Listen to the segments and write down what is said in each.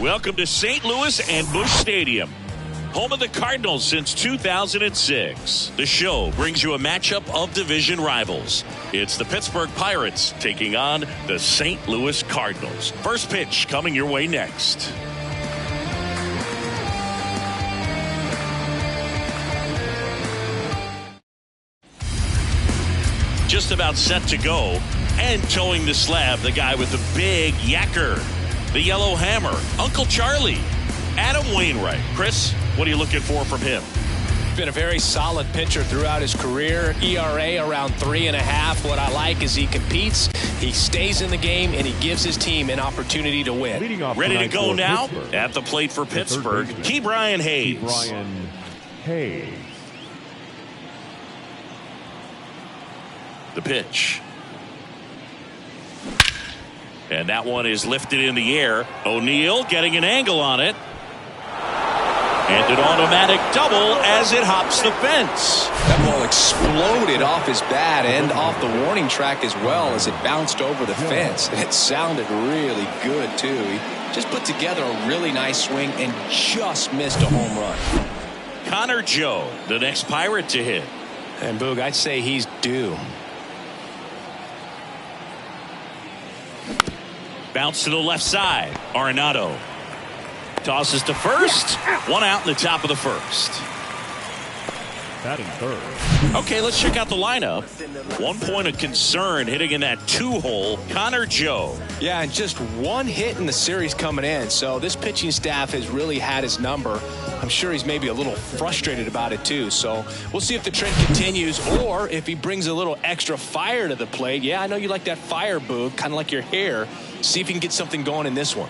Welcome to St. Louis and Busch Stadium, home of the Cardinals since 2006. The show brings you a matchup of division rivals. It's the Pittsburgh Pirates taking on the St. Louis Cardinals. First pitch coming your way next. Just about set to go, and towing the slab, the guy with the big yacker, the yellow hammer, Uncle Charlie, Adam Wainwright. Chris, what are you looking for from him? Been a very solid pitcher throughout his career. ERA around 3.5. What I like is he competes, he stays in the game, and he gives his team an opportunity to win. Ready to go now? Pittsburgh. At the plate for Pittsburgh, Ke'Bryan Hayes. Ke'Bryan Hayes. The pitch. And that one is lifted in the air. O'Neill getting an angle on it. And an automatic double as it hops the fence. That ball exploded off his bat and off the warning track as well as it bounced over the fence. And it sounded really good, too. He just put together a really nice swing and just missed a home run. Connor Joe, the next Pirate to hit. And Boog, I'd say he's due. Bounce to the left side. Arenado tosses to first. One out in the top of the first. Batting third. Okay, let's check out the lineup. 1 point of concern hitting in that 2-hole. Connor Joe. Yeah, and just one hit in the series coming in. So this pitching staff has really had his number. I'm sure he's maybe a little frustrated about it too. So we'll see if the trend continues or if he brings a little extra fire to the plate. Yeah, I know you like that fire, Boog, kind of like your hair. See if he can get something going in this one.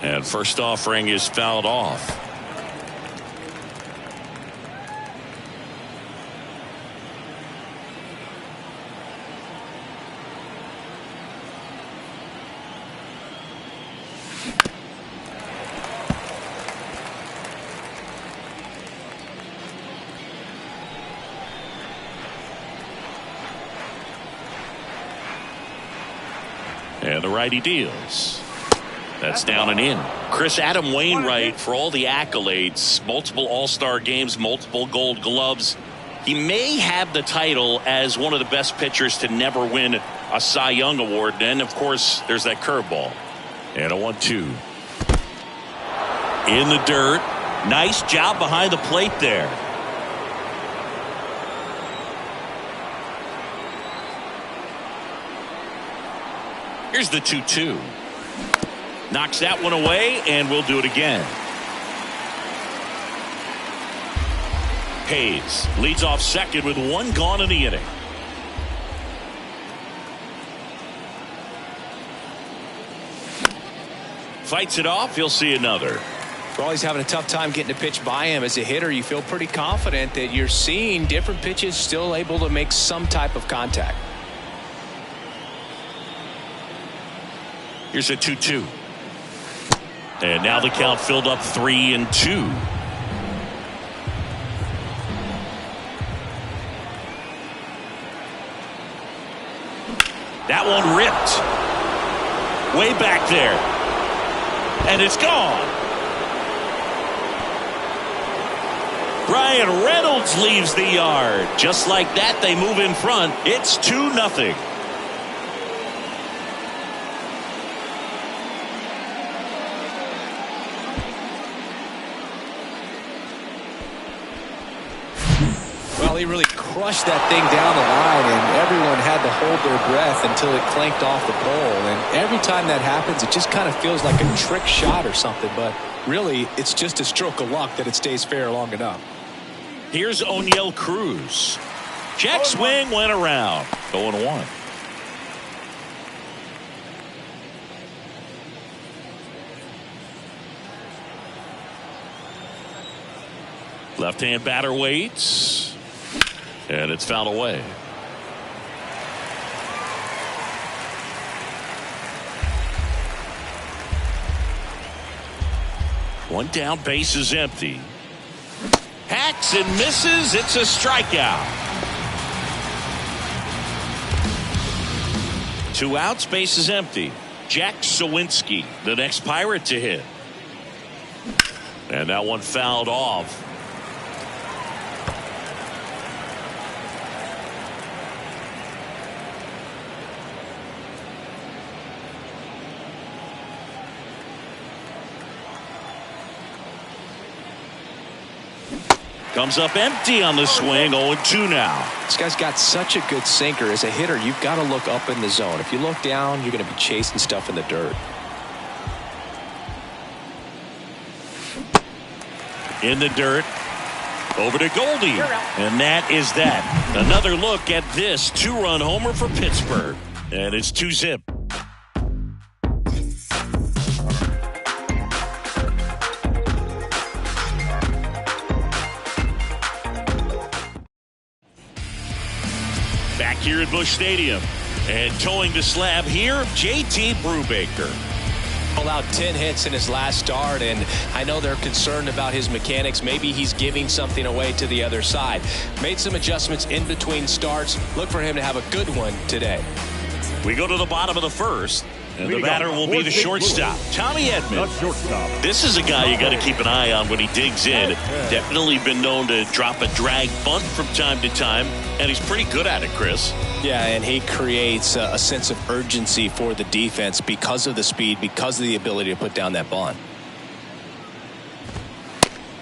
And first offering is fouled off. And the righty deals. That's down and in. Chris, Adam Wainwright, for all the accolades, multiple All-Star games, multiple Gold Gloves, he may have the title as one of the best pitchers to never win a Cy Young Award. And, of course, there's that curveball. And a 1-2. In the dirt. Nice job behind the plate there. Here's the 2-2. Knocks that one away, and we'll do it again. Hayes leads off second with one gone in the inning. Fights it off. He'll see another. For all he's having a tough time getting a pitch by him as a hitter, you feel pretty confident that you're seeing different pitches still able to make some type of contact. Here's a 2-2. And now the count filled up 3-2. That one ripped. Way back there. And it's gone. Brian Reynolds leaves the yard. Just like that, they move in front. It's 2-0. He really crushed that thing down the line, and everyone had to hold their breath until it clanked off the pole. And every time that happens, it just kind of feels like a trick shot or something. But really, it's just a stroke of luck that it stays fair long enough. Here's O'Neill Cruz. Check swing went around. 0-1. Left-hand batter waits. And it's fouled away. One down, base is empty. Hacks and misses. It's a strikeout. 2 outs, base is empty. Jack Sawinski, the next Pirate to hit. And that one fouled off. Comes up empty on the swing. 0-2 now. This guy's got such a good sinker. As a hitter, you've got to look up in the zone. If you look down, you're going to be chasing stuff in the dirt. In the dirt. Over to Goldie. And that is that. Another look at this 2-run homer for Pittsburgh. And it's 2-zip. Back here at Busch Stadium. And towing the slab here, JT Brubaker. Allowed 10 hits in his last start, and I know they're concerned about his mechanics. Maybe he's giving something away to the other side. Made some adjustments in between starts. Look for him to have a good one today. We go to the bottom of the first. And the batter will be the shortstop, Tommy Edman. This is a guy you got to keep an eye on when he digs in. Definitely been known to drop a drag bunt from time to time, and he's pretty good at it, Chris. Yeah, and he creates a sense of urgency for the defense because of the speed, because of the ability to put down that bunt.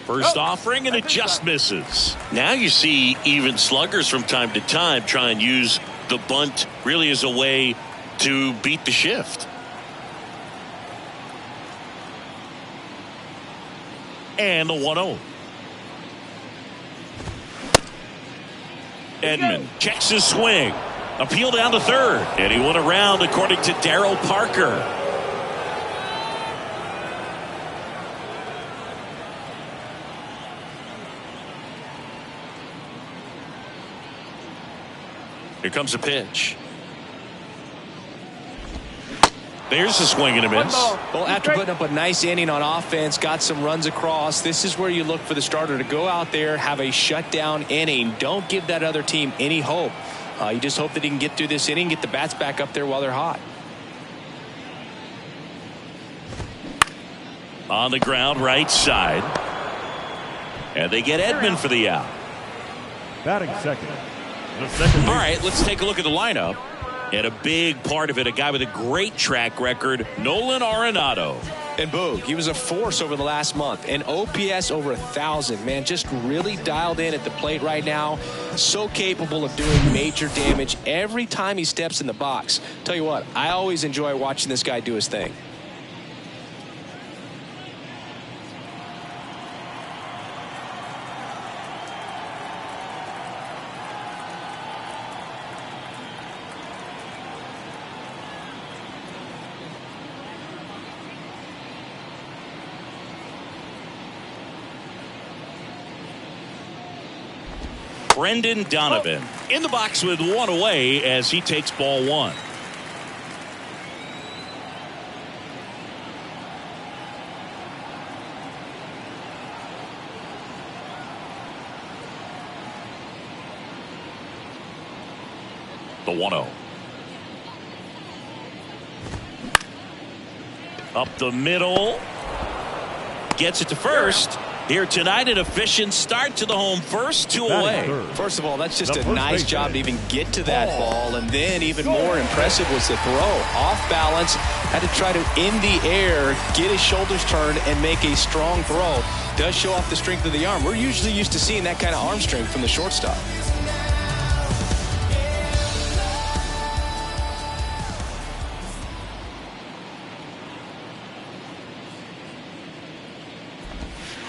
First offering, and it just misses. Now you see even sluggers from time to time try and use the bunt really as a way to beat the shift. And the 1-0. Edman checks his swing. Appeal down to third. And he went around according to Darryl Parker. Here comes a pitch. There's a swing and a miss. Well, after putting up a nice inning on offense, got some runs across, this is where you look for the starter to go out there, have a shutdown inning. Don't give that other team any hope. You just hope that he can get through this inning, get the bats back up there while they're hot. On the ground, right side. And they get Edman for the out. Batting second. All right, let's take a look at the lineup. And a big part of it, a guy with a great track record, Nolan Arenado. And Boog, he was a force over the last month. And OPS over 1,000. Man, just really dialed in at the plate right now. So capable of doing major damage every time he steps in the box. Tell you what, I always enjoy watching this guy do his thing. Brendan Donovan in the box with one away as he takes ball one. The 1-0. Up the middle. Gets it to first. Here tonight, an efficient start to the home first, 2 away. First of all, that's just a nice job to even get to that ball. And then even more impressive was the throw. Off balance, had to try to, in the air, get his shoulders turned and make a strong throw. Does show off the strength of the arm. We're usually used to seeing that kind of arm strength from the shortstop.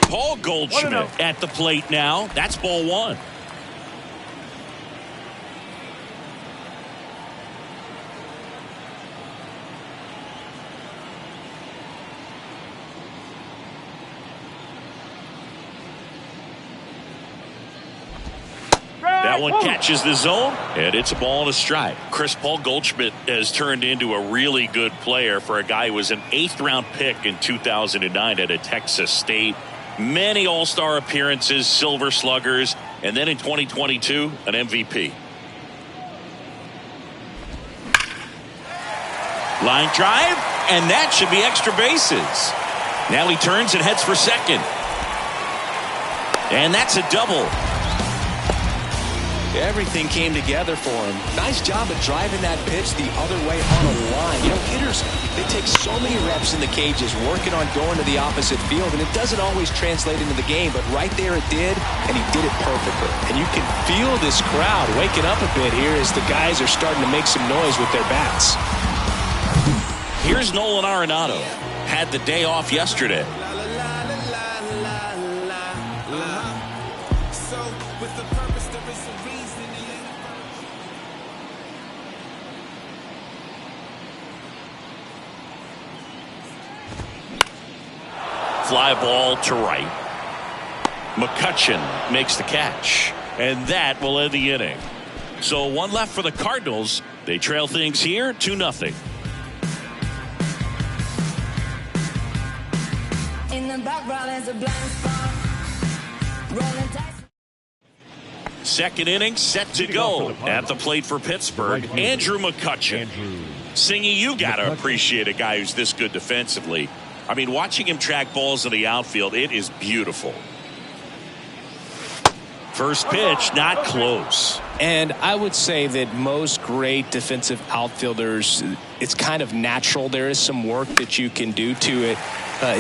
Paul Goldschmidt at the plate now. That's ball one. That one catches the zone, and it's a ball and a strike. Paul Goldschmidt has turned into a really good player for a guy who was an 8th-round pick in 2009 at Texas State. Many all-star appearances, silver sluggers, and then in 2022, an MVP. Line drive, and that should be extra bases. Now he turns and heads for second. And that's a double. Everything came together for him. Nice job of driving that pitch the other way on a line. You know, hitters, they take so many reps in the cages working on going to the opposite field, and it doesn't always translate into the game, but right there it did, and he did it perfectly. And you can feel this crowd waking up a bit here as the guys are starting to make some noise with their bats. Here's Nolan Arenado. Had the day off yesterday. Fly ball to right. McCutchen makes the catch. And that will end the inning. So one left for the Cardinals. They trail things here 2-0. In the background is a blind spot. Rolling dice. Second inning set to go. At the plate for Pittsburgh, Andrew McCutchen. Singy, you got to appreciate a guy who's this good defensively. I mean, watching him track balls in the outfield, it is beautiful. First pitch, not close. And I would say that most great defensive outfielders, it's kind of natural. There is some work that you can do to it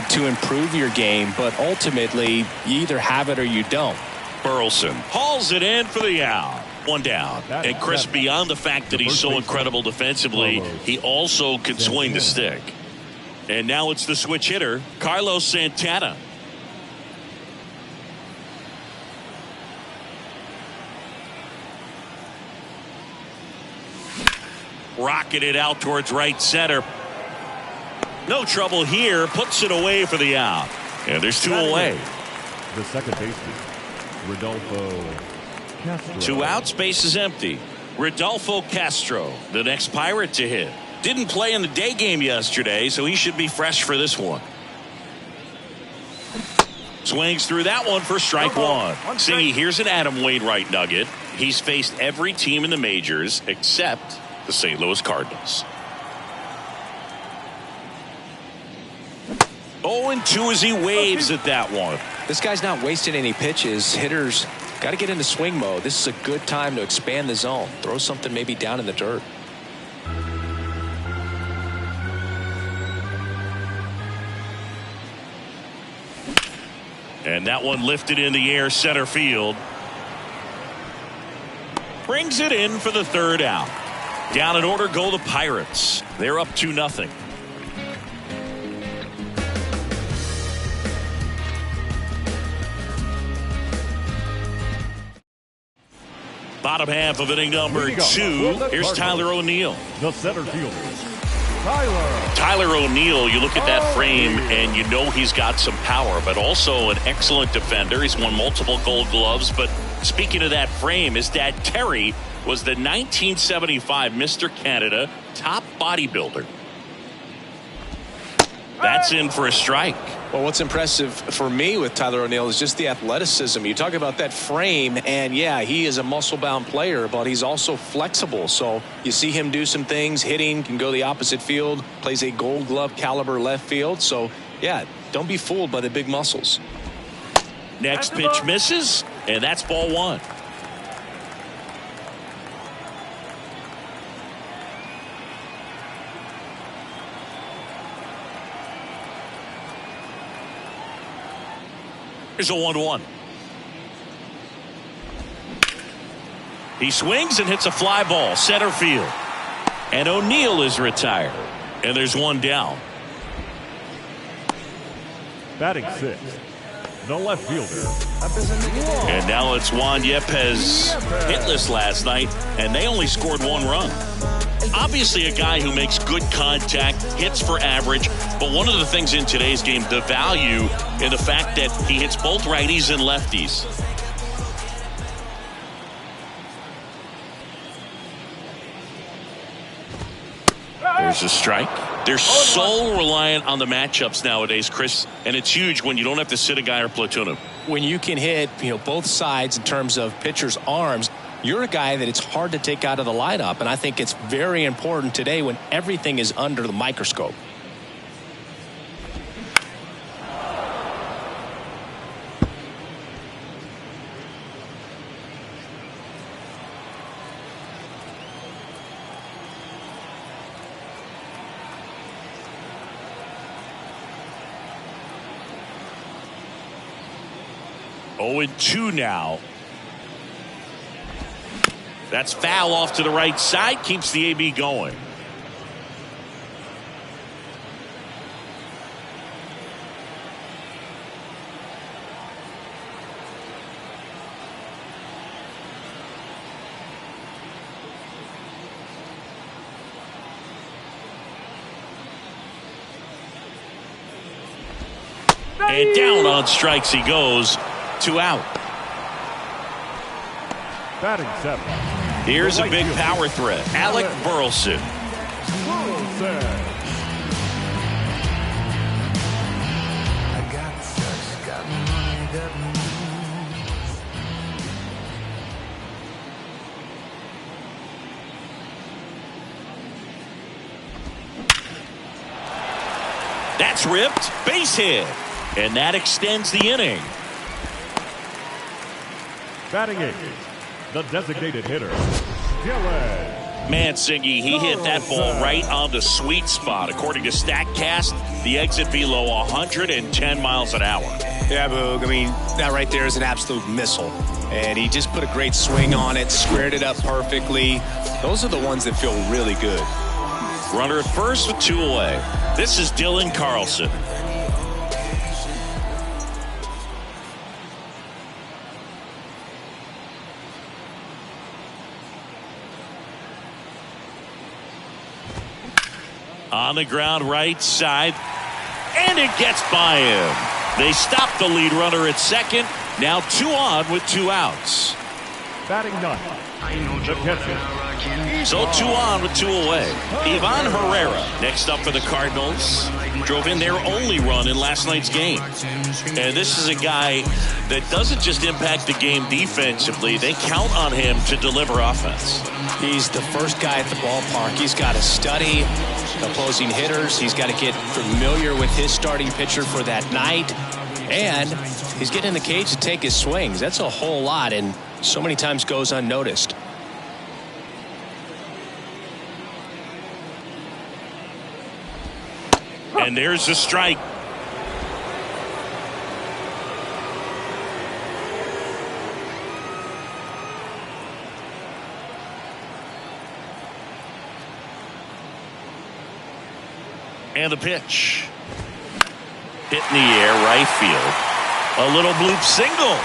to improve your game, but ultimately, you either have it or you don't. Burleson hauls it in for the out. One down. And Chris, beyond the fact that he's so incredible defensively, he also can swing the stick. And now it's the switch hitter, Carlos Santana. Rocketed it out towards right center. No trouble here. Puts it away for the out. And there's two away. The second baseman, Rodolfo Castro. 2 outs, base is empty. Rodolfo Castro, the next Pirate to hit. Didn't play in the day game yesterday, so he should be fresh for this one. Swings through that one for strike one. See, here's an Adam Wainwright nugget. He's faced every team in the majors except the St. Louis Cardinals. 0-2 as he waves at that one. This guy's not wasting any pitches. Hitters got to get into swing mode. This is a good time to expand the zone. Throw something maybe down in the dirt. And that one lifted in the air center field. Brings it in for the third out. Down in order go the Pirates. They're up 2-0. Bottom half of inning number 2. Here's Tyler O'Neill. The center fielder, Tyler O'Neill, you look at that frame and you know he's got some power, but also an excellent defender. He's won multiple Gold Gloves. But speaking of that frame, his dad Terry was the 1975 Mr. Canada top bodybuilder. That's in for a strike. Well, what's impressive for me with Tyler O'Neill is just the athleticism. You talk about that frame, and yeah, he is a muscle-bound player, but he's also flexible. So you see him do some things, hitting, can go the opposite field, plays a Gold Glove caliber left field. So, yeah, don't be fooled by the big muscles. Next pitch misses, and that's ball one. Here's a 1-1. He swings and hits a fly ball center field. And O'Neill is retired. And there's one down. batting sixth, the left fielder. And now it's Juan Yepez, hitless last night, and they only scored 1 run. Obviously a guy who makes good contact, hits for average, but one of the things in today's game, the value in the fact that he hits both righties and lefties. There's a strike. They're so reliant on the matchups nowadays, Chris, and it's huge when you don't have to sit a guy or platoon him. When you can hit, both sides in terms of pitchers' arms, you're a guy that it's hard to take out of the lineup, and I think it's very important today when everything is under the microscope. Oh, 2 now. That's foul off to the right side. Keeps the AB going. And down on strikes he goes. 2 out. Batting 7. Here's a big power threat. Alec Burleson. That's ripped. Base hit. And that extends the inning. Batting 8, the designated hitter, Gillen. Mancini, he hit that ball right on the sweet spot. According to StatCast, the exit below 110 miles an hour. Yeah, Boog. I mean, that right there is an absolute missile. And he just put a great swing on it, squared it up perfectly. Those are the ones that feel really good. Runner at first with 2 away. This is Dylan Carlson. On the ground right side, and it gets by him. They stop the lead runner at second. Now 2 on with 2 outs. Batting 9, the catcher. So 2 on with 2 away. Ivan Herrera next up for the Cardinals. Drove in their only run in last night's game. And this is a guy that doesn't just impact the game defensively. They count on him to deliver offense. He's the first guy at the ballpark. He's got to study opposing hitters. He's got to get familiar with his starting pitcher for that night. And he's getting in the cage to take his swings. That's a whole lot, and so many times goes unnoticed. And there's the strike. And the pitch. Hit in the air, right field. A little bloop single.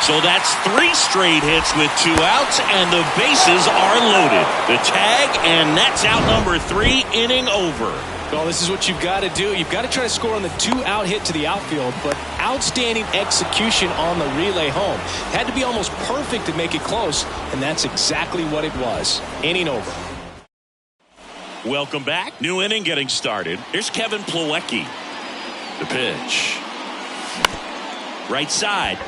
So that's 3 straight hits with 2 outs, and the bases are loaded. The tag, and that's out number 3, inning over. Well, this is what you've got to do. You've got to try to score on the 2-out hit to the outfield, but outstanding execution on the relay home. Had to be almost perfect to make it close, and that's exactly what it was. Inning over. Welcome back. New inning getting started. Here's Kevin Plawecki. The pitch. Right side.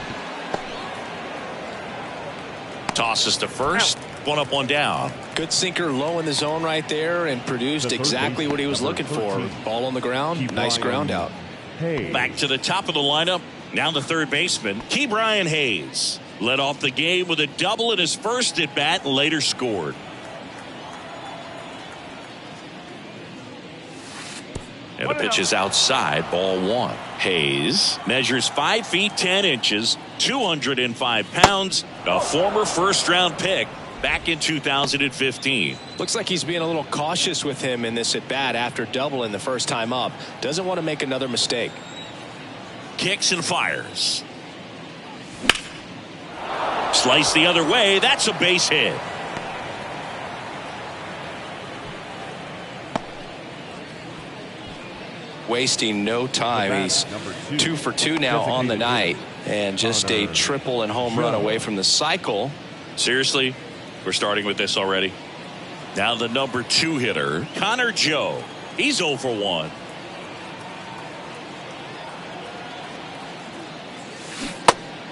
Tosses to first. 1 up, 1 down. Good sinker low in the zone right there and produced exactly what he was looking for. Ball on the ground. Nice ground out. Back to the top of the lineup. Now the third baseman, Ke'Bryan Hayes. Led off the game with a double in his first at bat and later scored. And the pitch is outside, ball 1. Hayes measures 5 feet 10 inches, 205 pounds, a former first-round pick back in 2015. Looks like he's being a little cautious with him in this at-bat after doubling the first time up. Doesn't want to make another mistake. Kicks and fires. Slice the other way. That's a base hit. Wasting no time. He's 2 for 2 now on the night, and just a triple and home run away from the cycle. Seriously, we're starting with this already. Now the number 2 hitter, Connor Joe. He's 0 for 1.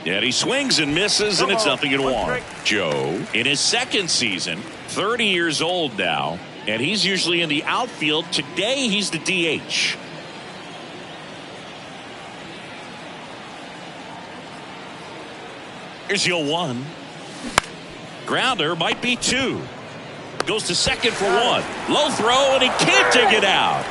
And he swings and misses, and it's 0-1. Joe, in his second season, 30 years old now, and he's usually in the outfield. Today, he's the DH. Here's 0-1. Grounder might be 2. Goes to second for 1. Low throw, and he can't dig it out.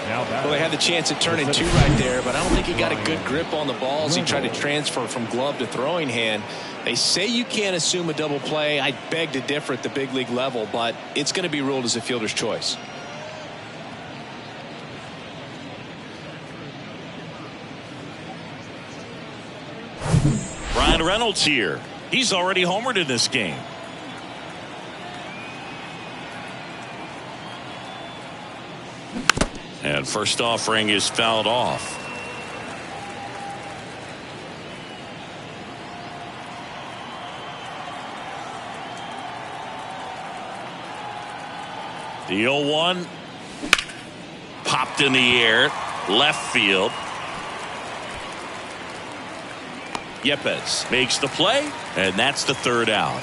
Well, they had the chance to turn in 2 right there, but I don't think he got a good grip on the ball as he tried to transfer from glove to throwing hand. They say you can't assume a double play. I beg to differ at the big league level, but it's going to be ruled as a fielder's choice. Ryan Reynolds here. He's already homered in this game. And first offering is fouled off. The 0-1 popped in the air, left field. Yepes makes the play, and that's the 3rd out.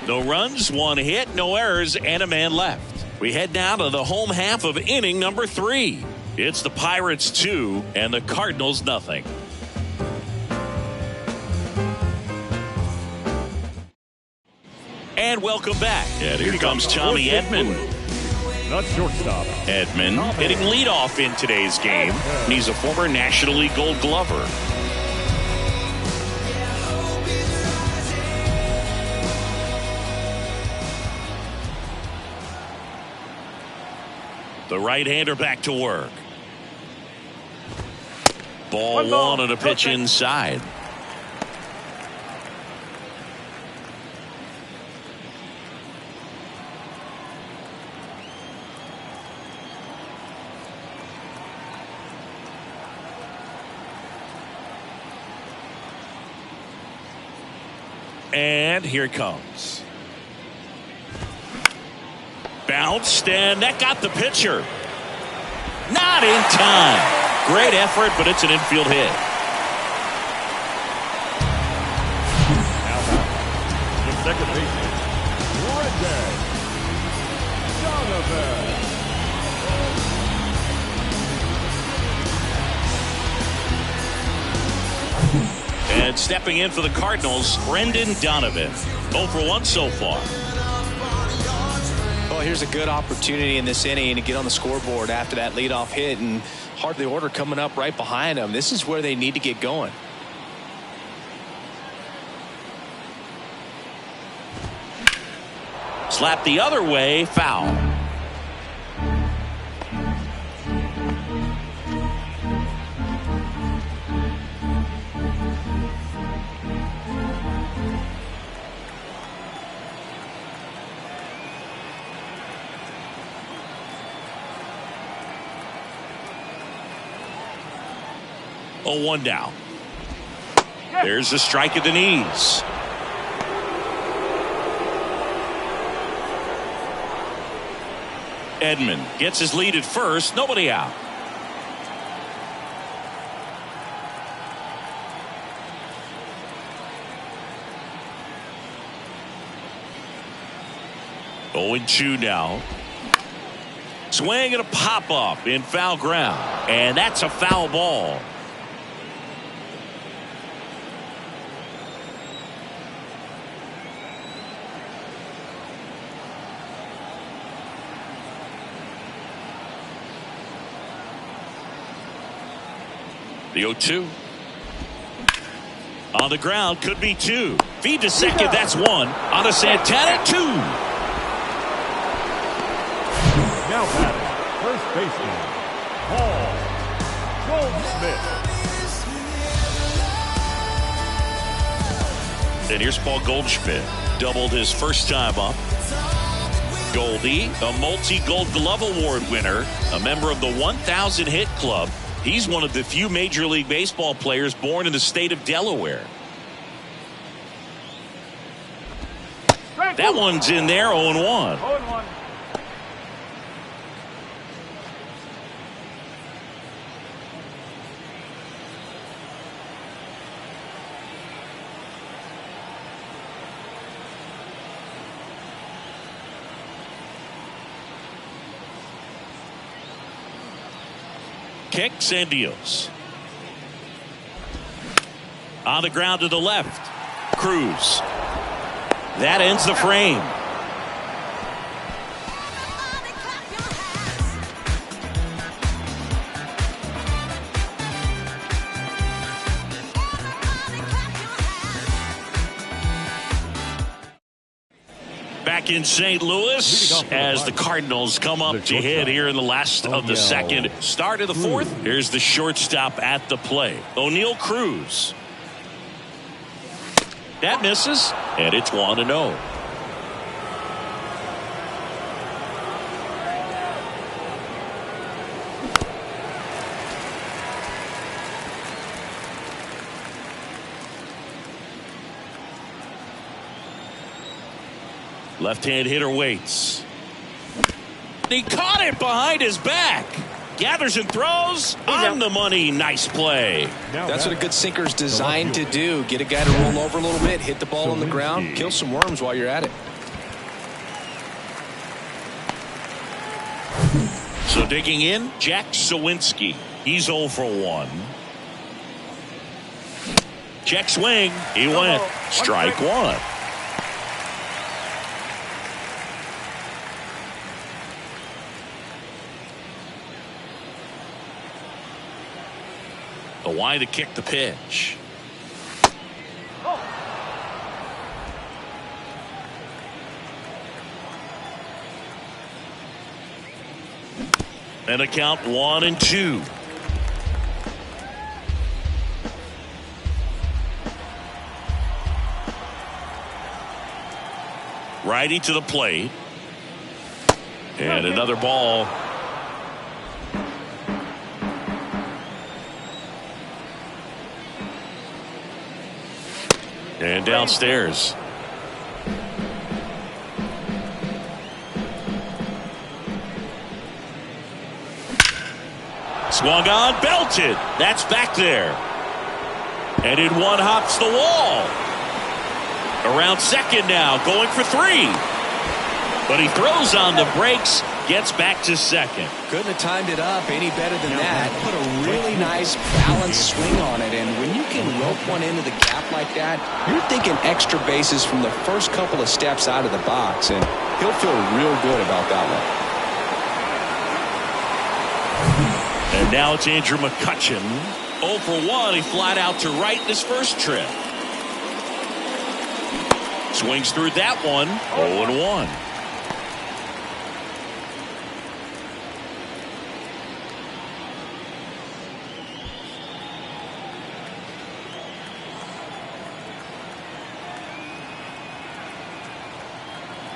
No runs, 1 hit, no errors, and a man left. We head now to the home half of inning number 3. It's the Pirates 2 and the Cardinals nothing. And welcome back. And here comes Tommy Edman. Not shortstop. Edman hitting leadoff in today's game. He's a former National League Gold Glover. The right-hander back to work. Ball 1 on a pitch inside. And here it comes. Bounced, and that got the pitcher. Not in time. Great effort, but it's an infield hit. Now back. The second baseman, Red Donovan. And stepping in for the Cardinals, Brendan Donovan. 0 for 1 so far. Well, here's a good opportunity in this inning to get on the scoreboard after that leadoff hit, and heart of the order coming up right behind them. This is where they need to get going. Slap the other way, foul. Oh, 1 down. There's a strike at the knees. Edman gets his lead at first. Nobody out. Oh, 2 now. Swing and a pop up in foul ground. And that's a foul ball. The 0-2. On the ground, could be 2. Feed to second, that's 1. On to Santana, 2. Now batting, first baseman, Paul Goldschmidt. And here's Paul Goldschmidt. Doubled his first time up. Goldie, a multi-Gold Glove Award winner, a member of the 1,000 Hit Club. He's one of the few Major League Baseball players born in the state of Delaware. That one's in there, 0-1. kicks and deals. On the ground to the left. Cruz. That ends the frame. Back in St. Louis as the Cardinals come up to hit here in the last of the second. Start of the fourth. Here's the shortstop at the plate. O'Neal Cruz. That misses, and it's 1-0. Left-hand hitter waits. He caught it behind his back. Gathers and throws on the money. Nice play. That's what a good sinker's designed to do. Get a guy to roll over a little bit, hit the ball on the ground, kill some worms while you're at it. So digging in, Jack Sawinski. He's 0 for 1. Check swing. He went. Strike one. The wide to kick the pitch. And a count 1-2. Righty to the plate. And another ball. And downstairs. Swung on, belted. That's back there. And in one hops the wall. Around second now, going for 3. But he throws on the brakes, gets back to second. Couldn't have timed it up any better than that. Put a really nice balanced swing on it. And when you can rope one into the gap like that, you're thinking extra bases from the first couple of steps out of the box. And he'll feel real good about that one. And now it's Andrew McCutchen. 0 for 1. He flied out to right in his first trip. Swings through that one. 0-1.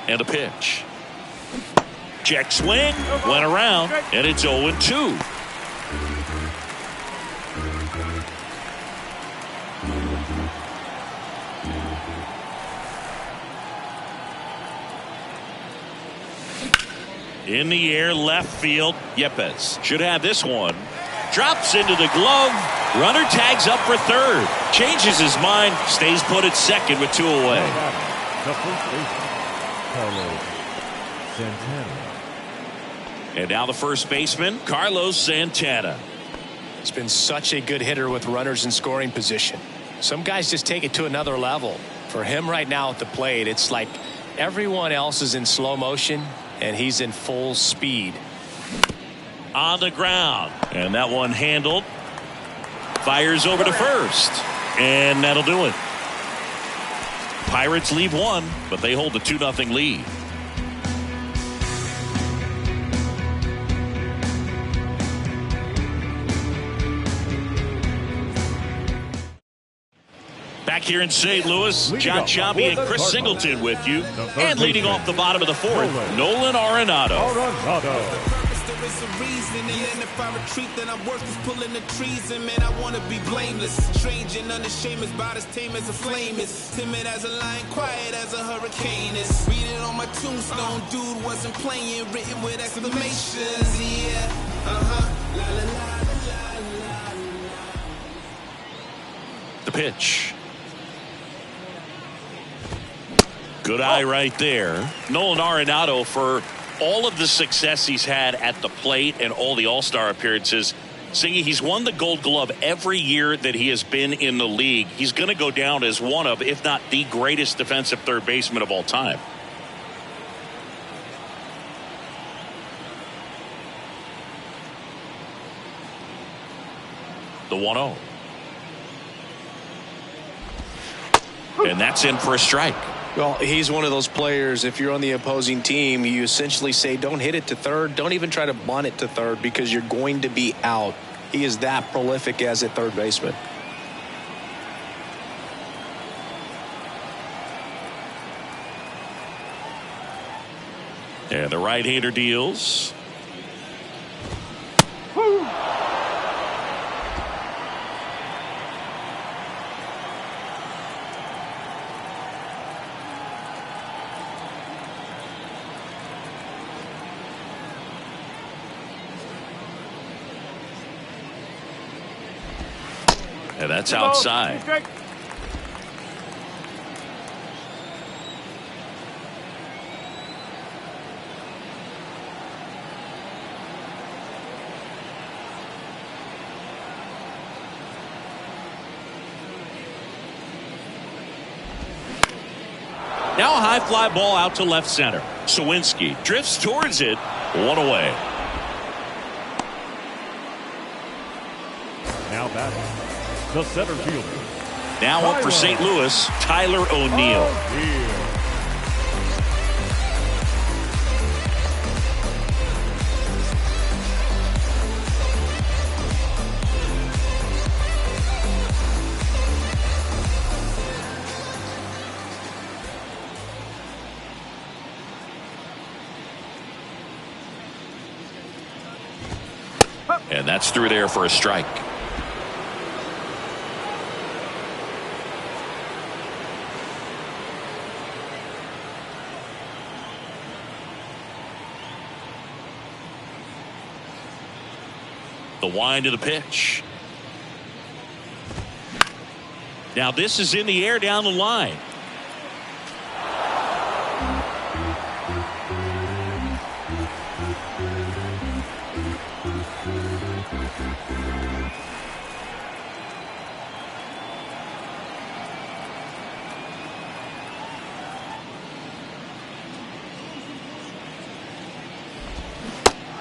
And a pitch. Check swing. Went around. And it's 0-2. In the air, left field. Yepes should have this one. Drops into the glove. Runner tags up for third. Changes his mind. Stays put at second with 2 away. The first baseman, Carlos Santana. And now the first baseman, Carlos Santana. It's been such a good hitter with runners in scoring position. Some guys just take it to another level. For him right now at the plate, it's like everyone else is in slow motion and he's in full speed. On the ground. And that one handled. Fires over to first. And that'll do it. Pirates leave 1, but they hold the 2-0 lead. Back here in St. Louis, John Chambi and Chris Singleton with you. And leading off the bottom of the fourth, Nolan Arenado. There is a reason, and then if I retreat, then I'm worth just pulling the trees. And man, I wanna be blameless, strange and unashamed, about as tame as a flame is, timid as a lion, quiet as a hurricane is. Read it on my tombstone, dude wasn't playing, written with exclamations. Yeah, la la la la la la. The pitch. Good eye right there. Nolan Arenado, for all of the success he's had at the plate and all the all-star appearances, See, he's won the Gold Glove every year that he has been in the league. He's going to go down as one of, if not the greatest defensive third baseman of all time. The 1-0. And that's in for a strike. Well, he's one of those players, if you're on the opposing team, you essentially say don't hit it to third. Don't even try to bunt it to third because you're going to be out. He is that prolific as a third baseman. And the right-hander deals. And that's outside. Now a high fly ball out to left center. Sawinski drifts towards it. One away. Now batting, the center fielder. Now up for St. Louis, Tyler O'Neill. And that's through there for a strike. The wind of the pitch. Now this is in the air down the line.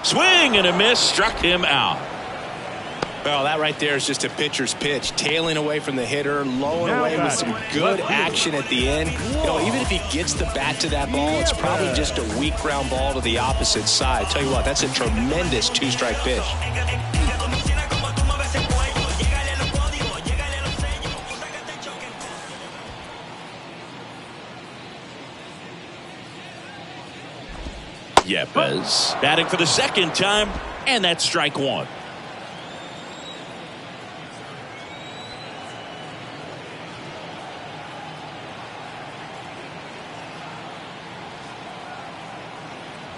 Swing and a miss, struck him out. Well, that right there is just a pitcher's pitch, tailing away from the hitter, low and away with some good action at the end. You know, even if he gets the bat to that ball, it's probably just a weak ground ball to the opposite side. Tell you what, that's a tremendous two-strike pitch. Yepes batting for the second time, and that's strike one.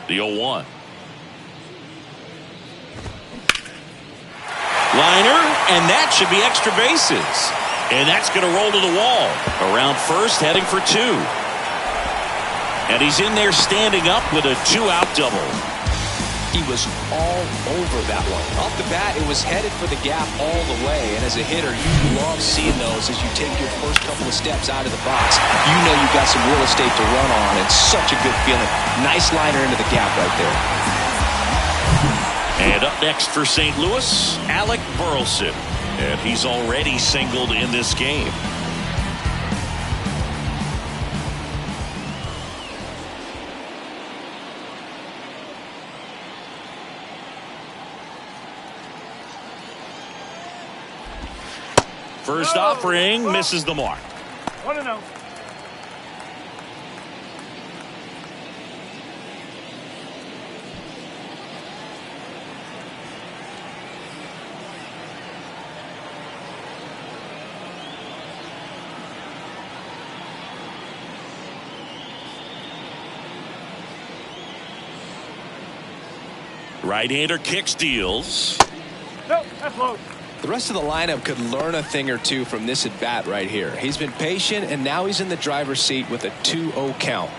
The 0-1. Liner, and that should be extra bases. And that's going to roll to the wall. Around first, heading for two. And he's in there standing up with a two-out double. He was all over that one. Off the bat, it was headed for the gap all the way. And as a hitter, you love seeing those as you take your first couple of steps out of the box. You know you've got some real estate to run on. It's such a good feeling. Nice liner into the gap right there. And up next for St. Louis, Alec Burleson. And he's already singled in this game. First offering misses the mark. 1-0. Right-hander kicks, deals. No, that's low. The rest of the lineup could learn a thing or two from this at bat right here. He's been patient, and now he's in the driver's seat with a 2-0 count.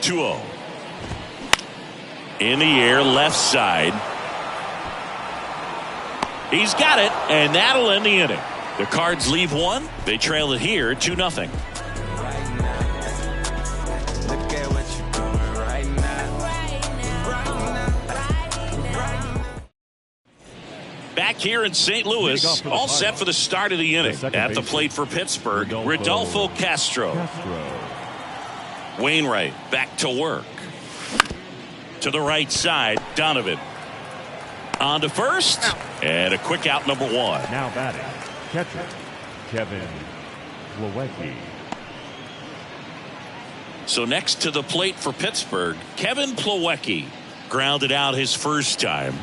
2-0. In the air, left side. He's got it, and that'll end the inning. The Cards leave one. They trail it here 2-0. Back here in St. Louis, all set for the start of the inning. At the plate for Pittsburgh, Rodolfo Castro. Wainwright back to work. To the right side, Donovan. On to first, and a quick out, number 1. Now batting, catcher, Kevin Plawecki. So next to the plate for Pittsburgh, Kevin Plawecki grounded out his first time.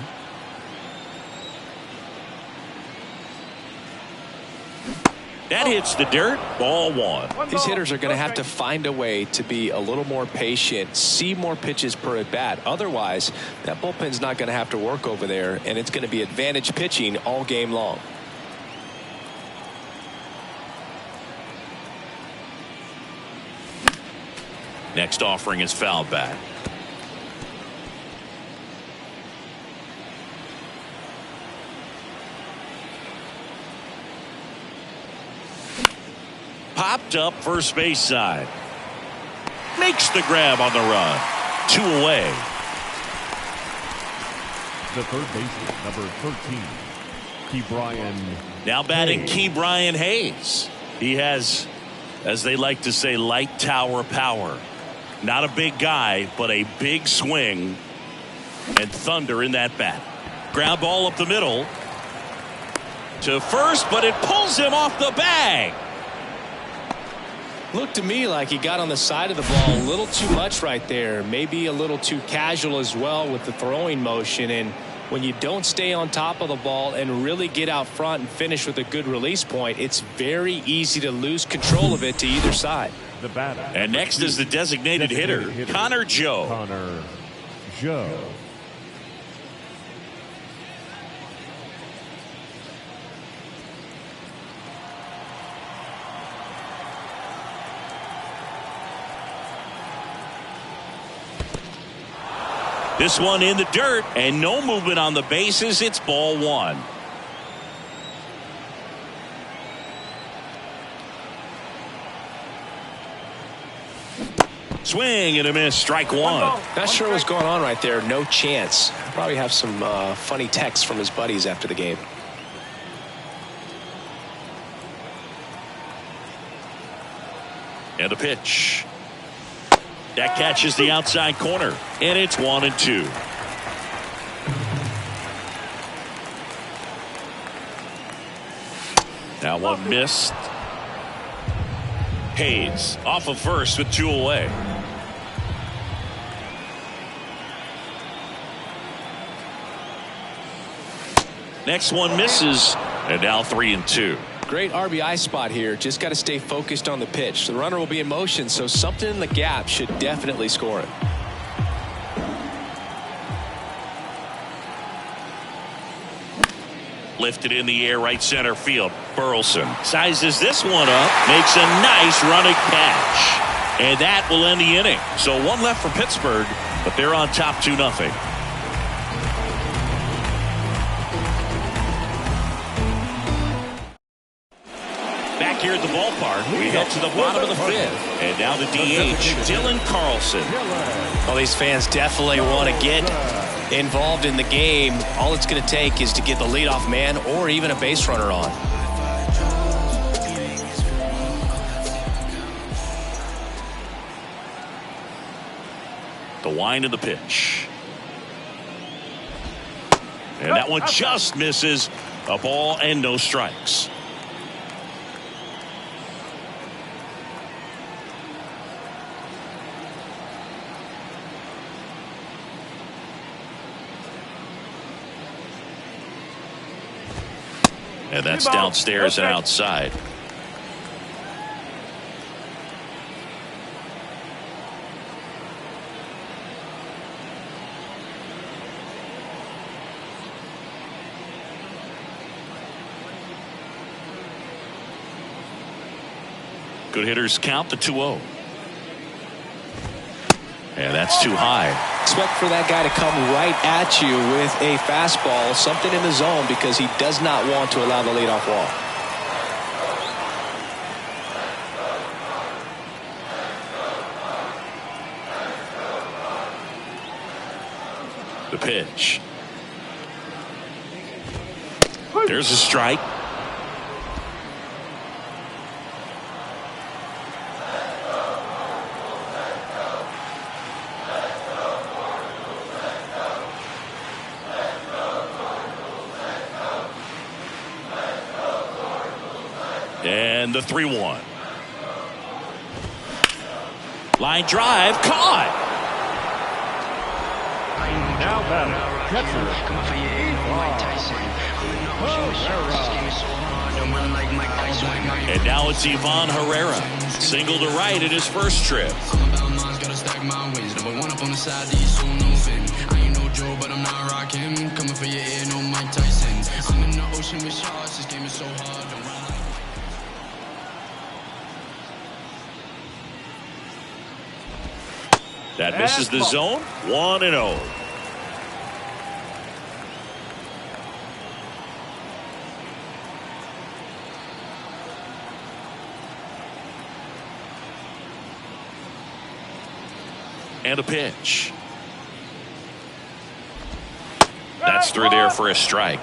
That hits the dirt. Ball 1. These hitters are going to have to find a way to be a little more patient, see more pitches per at bat. Otherwise, that bullpen's not going to have to work over there, and it's going to be advantage pitching all game long. Next offering is fouled back. Popped up first base side. Makes the grab on the run. 2 away. The third baseman, number 13, Ke'Bryan. Now batting Ke'Bryan Hayes. He has, as they like to say, light tower power. Not a big guy, but a big swing and thunder in that bat. Ground ball up the middle to first, but it pulls him off the bag. Looked to me like he got on the side of the ball a little too much right there. Maybe a little too casual as well with the throwing motion. And when you don't stay on top of the ball and really get out front and finish with a good release point, it's very easy to lose control of it to either side. The batter. And next is the designated hitter, Connor Joe. Connor Joe. This one in the dirt and no movement on the bases. It's ball 1. Swing and a miss. Strike 1. Not sure what's going on right there. No chance. Probably have some funny texts from his buddies after the game. And a pitch. That catches the outside corner, and it's 1-2. Now one missed. Hayes off of first with 2 away. Next one misses, and now 3-2. Great RBI spot here. Just got to stay focused on the pitch. The runner will be in motion, so something in the gap should definitely score it. Lifted in the air, right center field. Burleson sizes this one up, makes a nice running catch, and that will end the inning. So one left for Pittsburgh, but they're on top 2-0. Here at the ballpark, we head to the bottom of the 5th, and now the DH, Dylan Carlson. Well, these fans definitely want to get involved in the game. All it's going to take is to get the leadoff man or even a base runner on. The wind of the pitch. And that one just misses. A ball and no strikes. And that's downstairs and outside. Good hitters count the 2-0. And that's too high. Expect for that guy to come right at you with a fastball, something in the zone, because he does not want to allow the leadoff walk. The pitch. There's a strike. And the 3-1. Line drive caught. Now batting, catcher. And now it's Ivan Herrera. Single to right in his first trip. That misses the zone. 1-0. And a pitch. That's through there for a strike.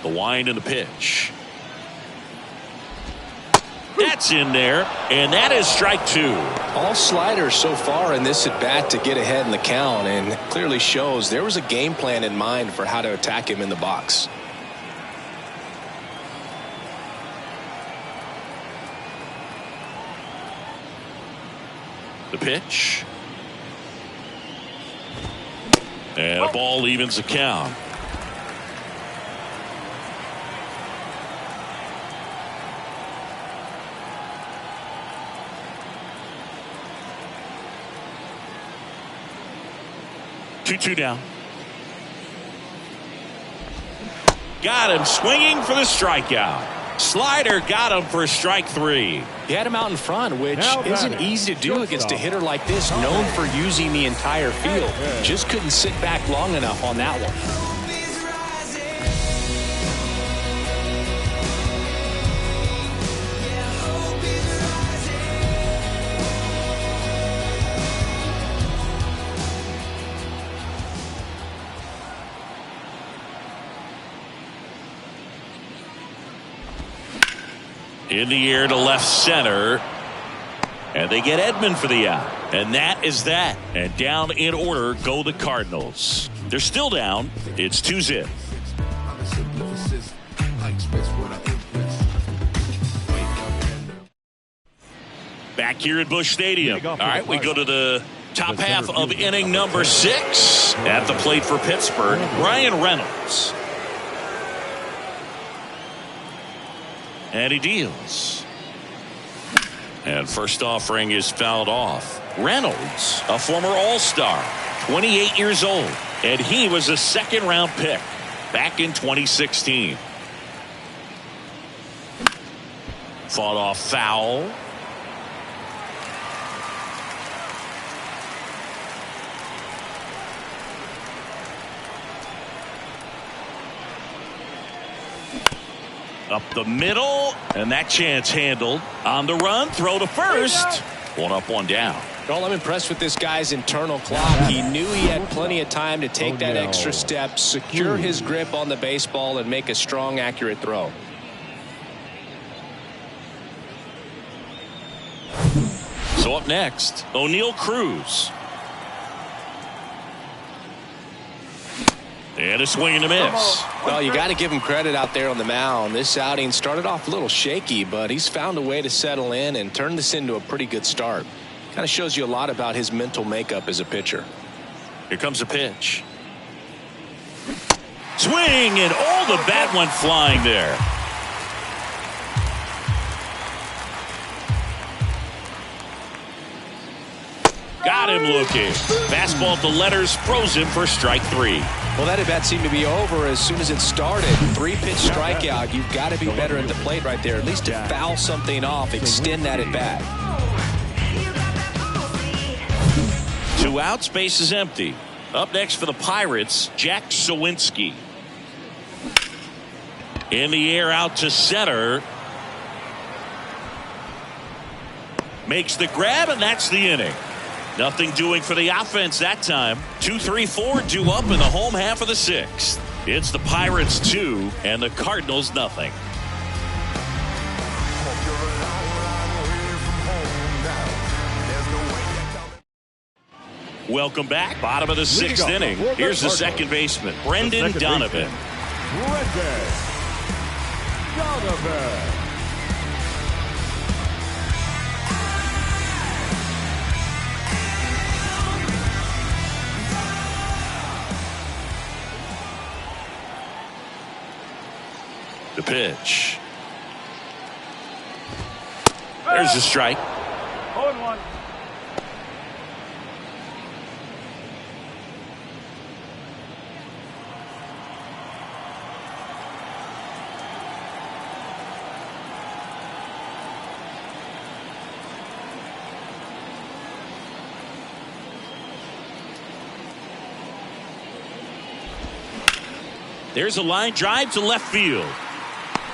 The wind and the pitch. That's in there, and that is strike 2. All sliders so far in this at bat to get ahead in the count, and clearly shows there was a game plan in mind for how to attack him in the box. The pitch. And a ball evens the count. Two down. Got him swinging for the strikeout. Slider got him for strike 3. He had him out in front, which isn't easy to do against a hitter like this, known for using the entire field. Just couldn't sit back long enough on that one. In the air to left center. And they get Edman for the out. And that is that. And down in order go the Cardinals. They're still down. It's 2-0. Back here at Busch Stadium. All right, we go to the top half of inning number 6. At the plate for Pittsburgh, Ryan Reynolds. And he deals. And first offering is fouled off. Reynolds, a former All-Star, 28 years old, and he was a second-round pick back in 2016. Fought off foul. Up the middle, and that chance handled. On the run, throw to first. 1 up, 1 down. Well, I'm impressed with this guy's internal clock. He knew he had plenty of time to take that extra step, secure his grip on the baseball, and make a strong, accurate throw. So up next, O'Neal Cruz. And a swing and a miss. Well, you got to give him credit out there on the mound. This outing started off a little shaky, but he's found a way to settle in and turn this into a pretty good start. Kind of shows you a lot about his mental makeup as a pitcher. Here comes a pitch. Swing, and the bat went flying there. Got got him looking. Fastball at the letters froze him for strike 3. Well, that at bat seemed to be over as soon as it started. 3-pitch strikeout. You've got to be better at the plate right there, at least to foul something off, extend that at bat. 2 outs, base is empty. Up next for the Pirates, Jack Sawinski. In the air out to center. Makes the grab, and that's the inning. Nothing doing for the offense that time. 2-3-4 due up in the home half of the 6th. It's the Pirates 2 and the Cardinals nothing. Welcome back. Bottom of the 6th inning. Here's the second baseman, Brendan Donovan. The pitch. There's a strike. 0-1. There's a line drive to left field.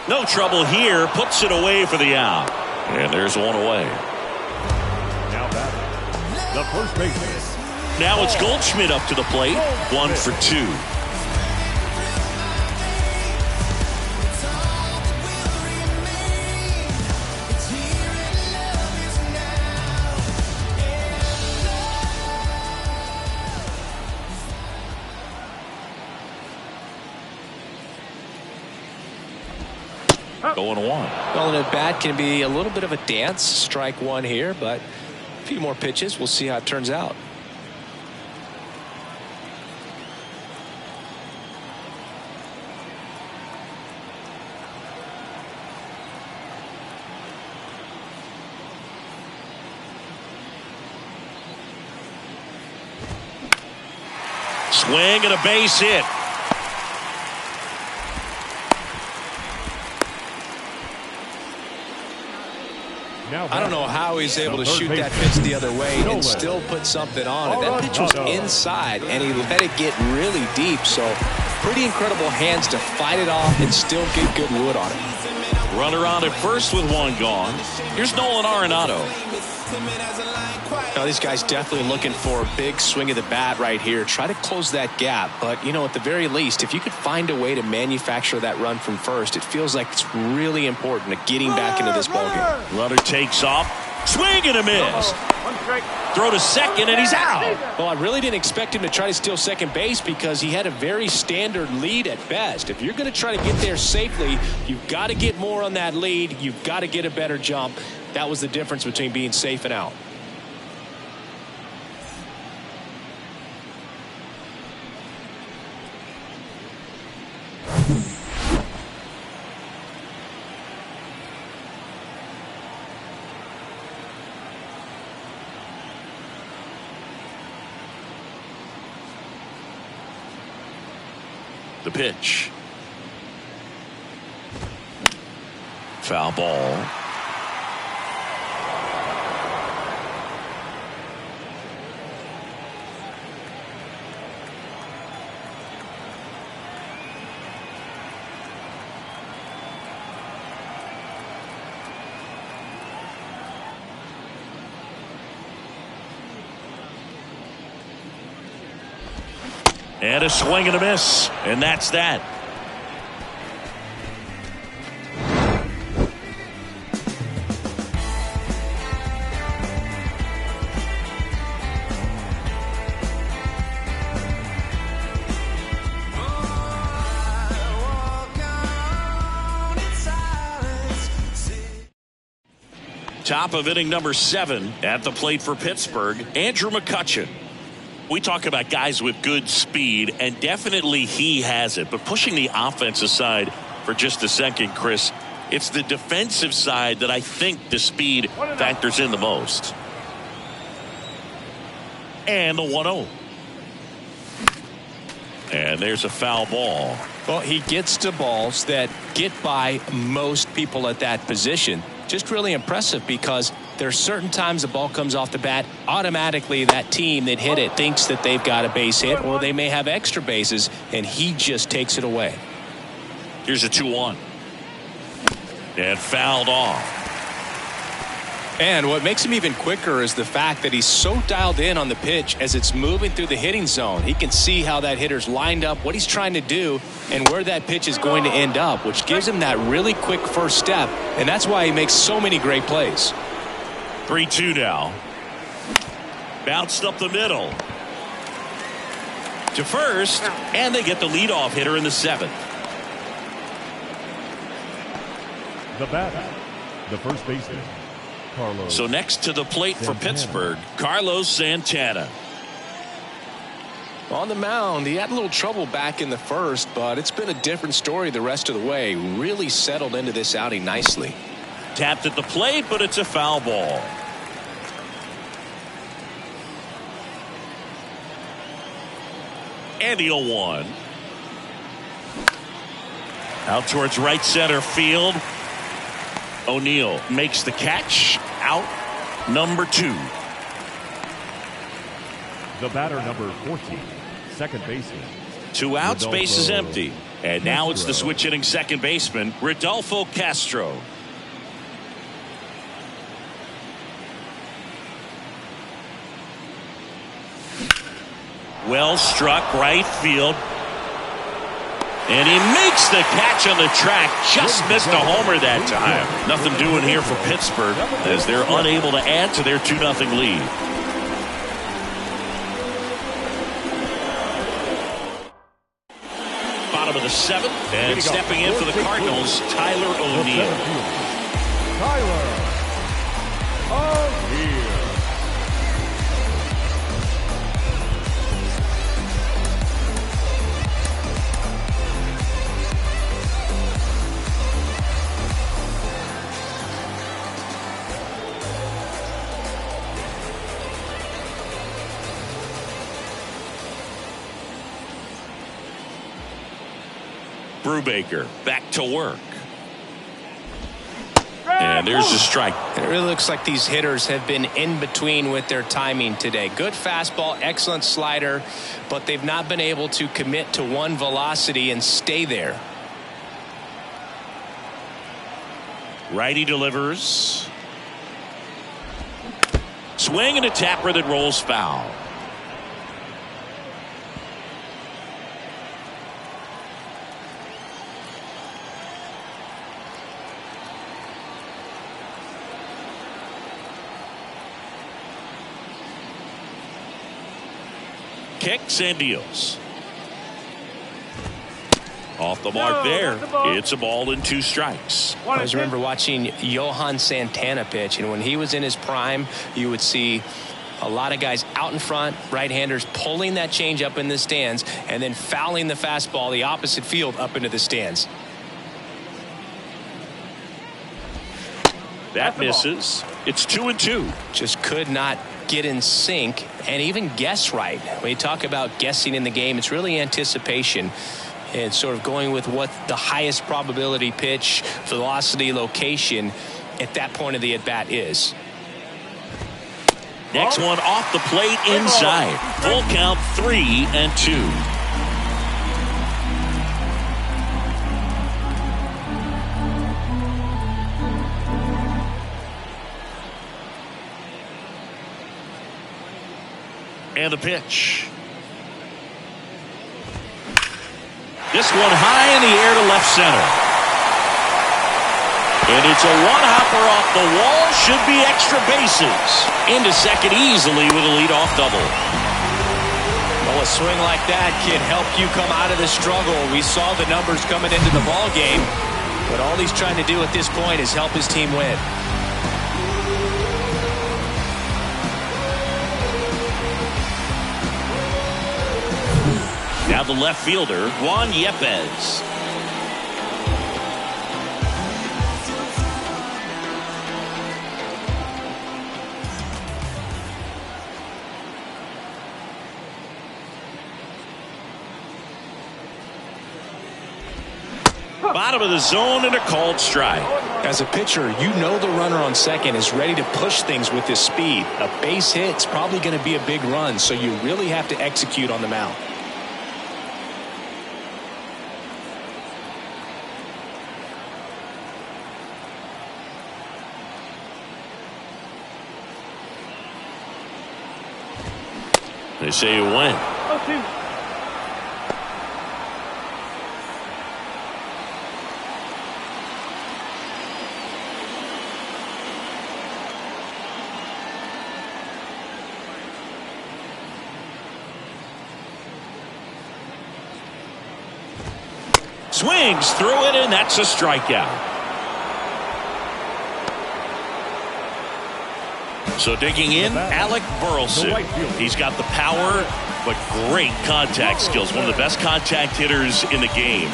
No trouble here. Puts it away for the out. And there's one away. Now batting, the first baseman. Now it's Goldschmidt up to the plate. 1 for 2. Going 1. Well, an at bat can be a little bit of a dance. Strike 1 here, but a few more pitches. We'll see how it turns out. Swing and a base hit. I don't know how he's able to shoot that pitch the other way and still put something on it. That pitch was inside, and he let it get really deep. So pretty incredible hands to fight it off and still get good wood on it. Runner on at first with 1 gone. Here's Nolan Arenado. Now, these guys definitely looking for a big swing of the bat right here. Try to close that gap. But, you know, at the very least, if you could find a way to manufacture that run from first, it feels like it's really important to getting back into this ballgame. Runner takes off. Swing and a miss. Throw to second, and he's out. Well, I really didn't expect him to try to steal second base because he had a very standard lead at best. If you're going to try to get there safely, you've got to get more on that lead. You've got to get a better jump. That was the difference between being safe and out. The pitch. Foul ball. And a swing and a miss. And that's that. Top of inning number 7 at the plate for Pittsburgh, Andrew McCutchen. We talk about guys with good speed, and definitely he has it. But pushing the offense aside for just a second, Chris, it's the defensive side that I think the speed factors in the most. And the 1-0. And there's a foul ball. Well, he gets to balls that get by most people at that position. Just really impressive because there are certain times the ball comes off the bat, automatically that team that hit it thinks that they've got a base hit or they may have extra bases, and he just takes it away. Here's a 2-1. And fouled off. And what makes him even quicker is the fact that he's so dialed in on the pitch as it's moving through the hitting zone. He can see how that hitter's lined up, what he's trying to do, and where that pitch is going to end up, which gives him that really quick first step, and that's why he makes so many great plays. 3-2 now. Bounced up the middle. To first, and they get the leadoff hitter in the 7th. The batter, the first baseman, Carlos. So next to the plate for Pittsburgh, Carlos Santana. On the mound, he had a little trouble back in the first, but it's been a different story the rest of the way. Really settled into this outing nicely. Tapped at the plate, but it's a foul ball. And the 0-1. Out towards right center field. O'Neill makes the catch. Out number 2. The batter, number 14, second baseman. 2 outs, Rodolfo base is empty. And now it's the Castro. switch hitting second baseman, Rodolfo Castro. Well struck right field. And he makes the catch on the track. Just missed a homer that time. Nothing doing here for Pittsburgh as they're unable to add to their 2-0 lead. Bottom of the 7th, and stepping in for the Cardinals, Tyler O'Neill. Tyler O'Neill. Brubaker back to work. And there's a strike. And it really looks like these hitters have been in between with their timing today. Good fastball, excellent slider, but they've not been able to commit to one velocity and stay there. Righty delivers. Swing and a tapper that rolls foul. Kicks and deals. Off the mark there. It's a ball and 2 strikes. I always remember watching Johan Santana pitch, and when he was in his prime, you would see a lot of guys out in front, right-handers pulling that change up in the stands and then fouling the fastball the opposite field up into the stands. That misses. It's 2-2. Just could not get in sync and even guess right. When you talk about guessing in the game, it's really anticipation and sort of going with what the highest probability pitch, velocity, location at that point of the at-bat is. Next one off the plate inside. Full count, 3-2. And the pitch. This one high in the air to left center. And it's a one-hopper off the wall. Should be extra bases. Into second easily with a leadoff double. Well, a swing like that can help you come out of the struggle. We saw the numbers coming into the ball game, but all he's trying to do at this point is help his team win. Now the left fielder, Juan Yepez. Bottom of the zone and a called strike. As a pitcher, you know the runner on second is ready to push things with his speed. A base hit's probably going to be a big run, so you really have to execute on the mound. They say you win. Swings through it, and that's a strikeout. So digging in, Alec Burleson. He's got the power, but great contact skills. One of the best contact hitters in the game.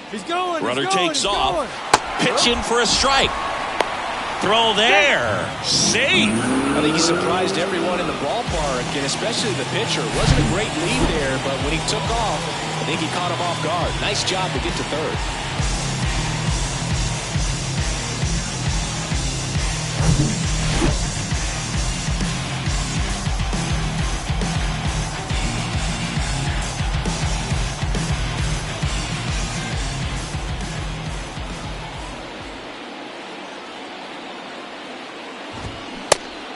He's going. Runner takes off. Pitching for a strike. Throw there. Safe. I think he surprised everyone in the ballpark, and especially the pitcher. It wasn't a great lead there, but when he took off, I think he caught him off guard. Nice job to get to third.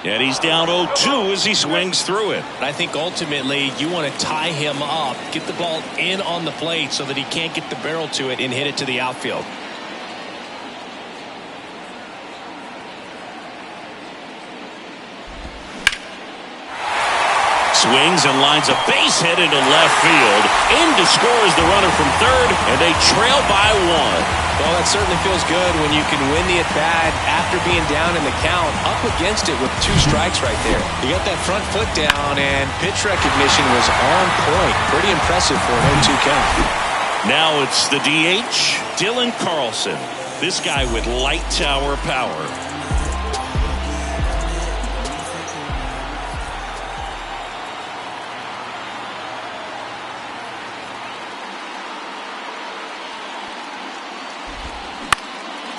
And he's down 0-2 as he swings through it. I think ultimately you want to tie him up, get the ball in on the plate so that he can't get the barrel to it and hit it to the outfield. Swings and lines a base hit into left field. In to score is the runner from third, and they trail by one. Well, that certainly feels good when you can win the at-bat after being down in the count, up against it with 2 strikes right there. You got that front foot down, and pitch recognition was on point. Pretty impressive for an 0-2 count. Now it's the DH, Dylan Carlson. This guy with light tower power.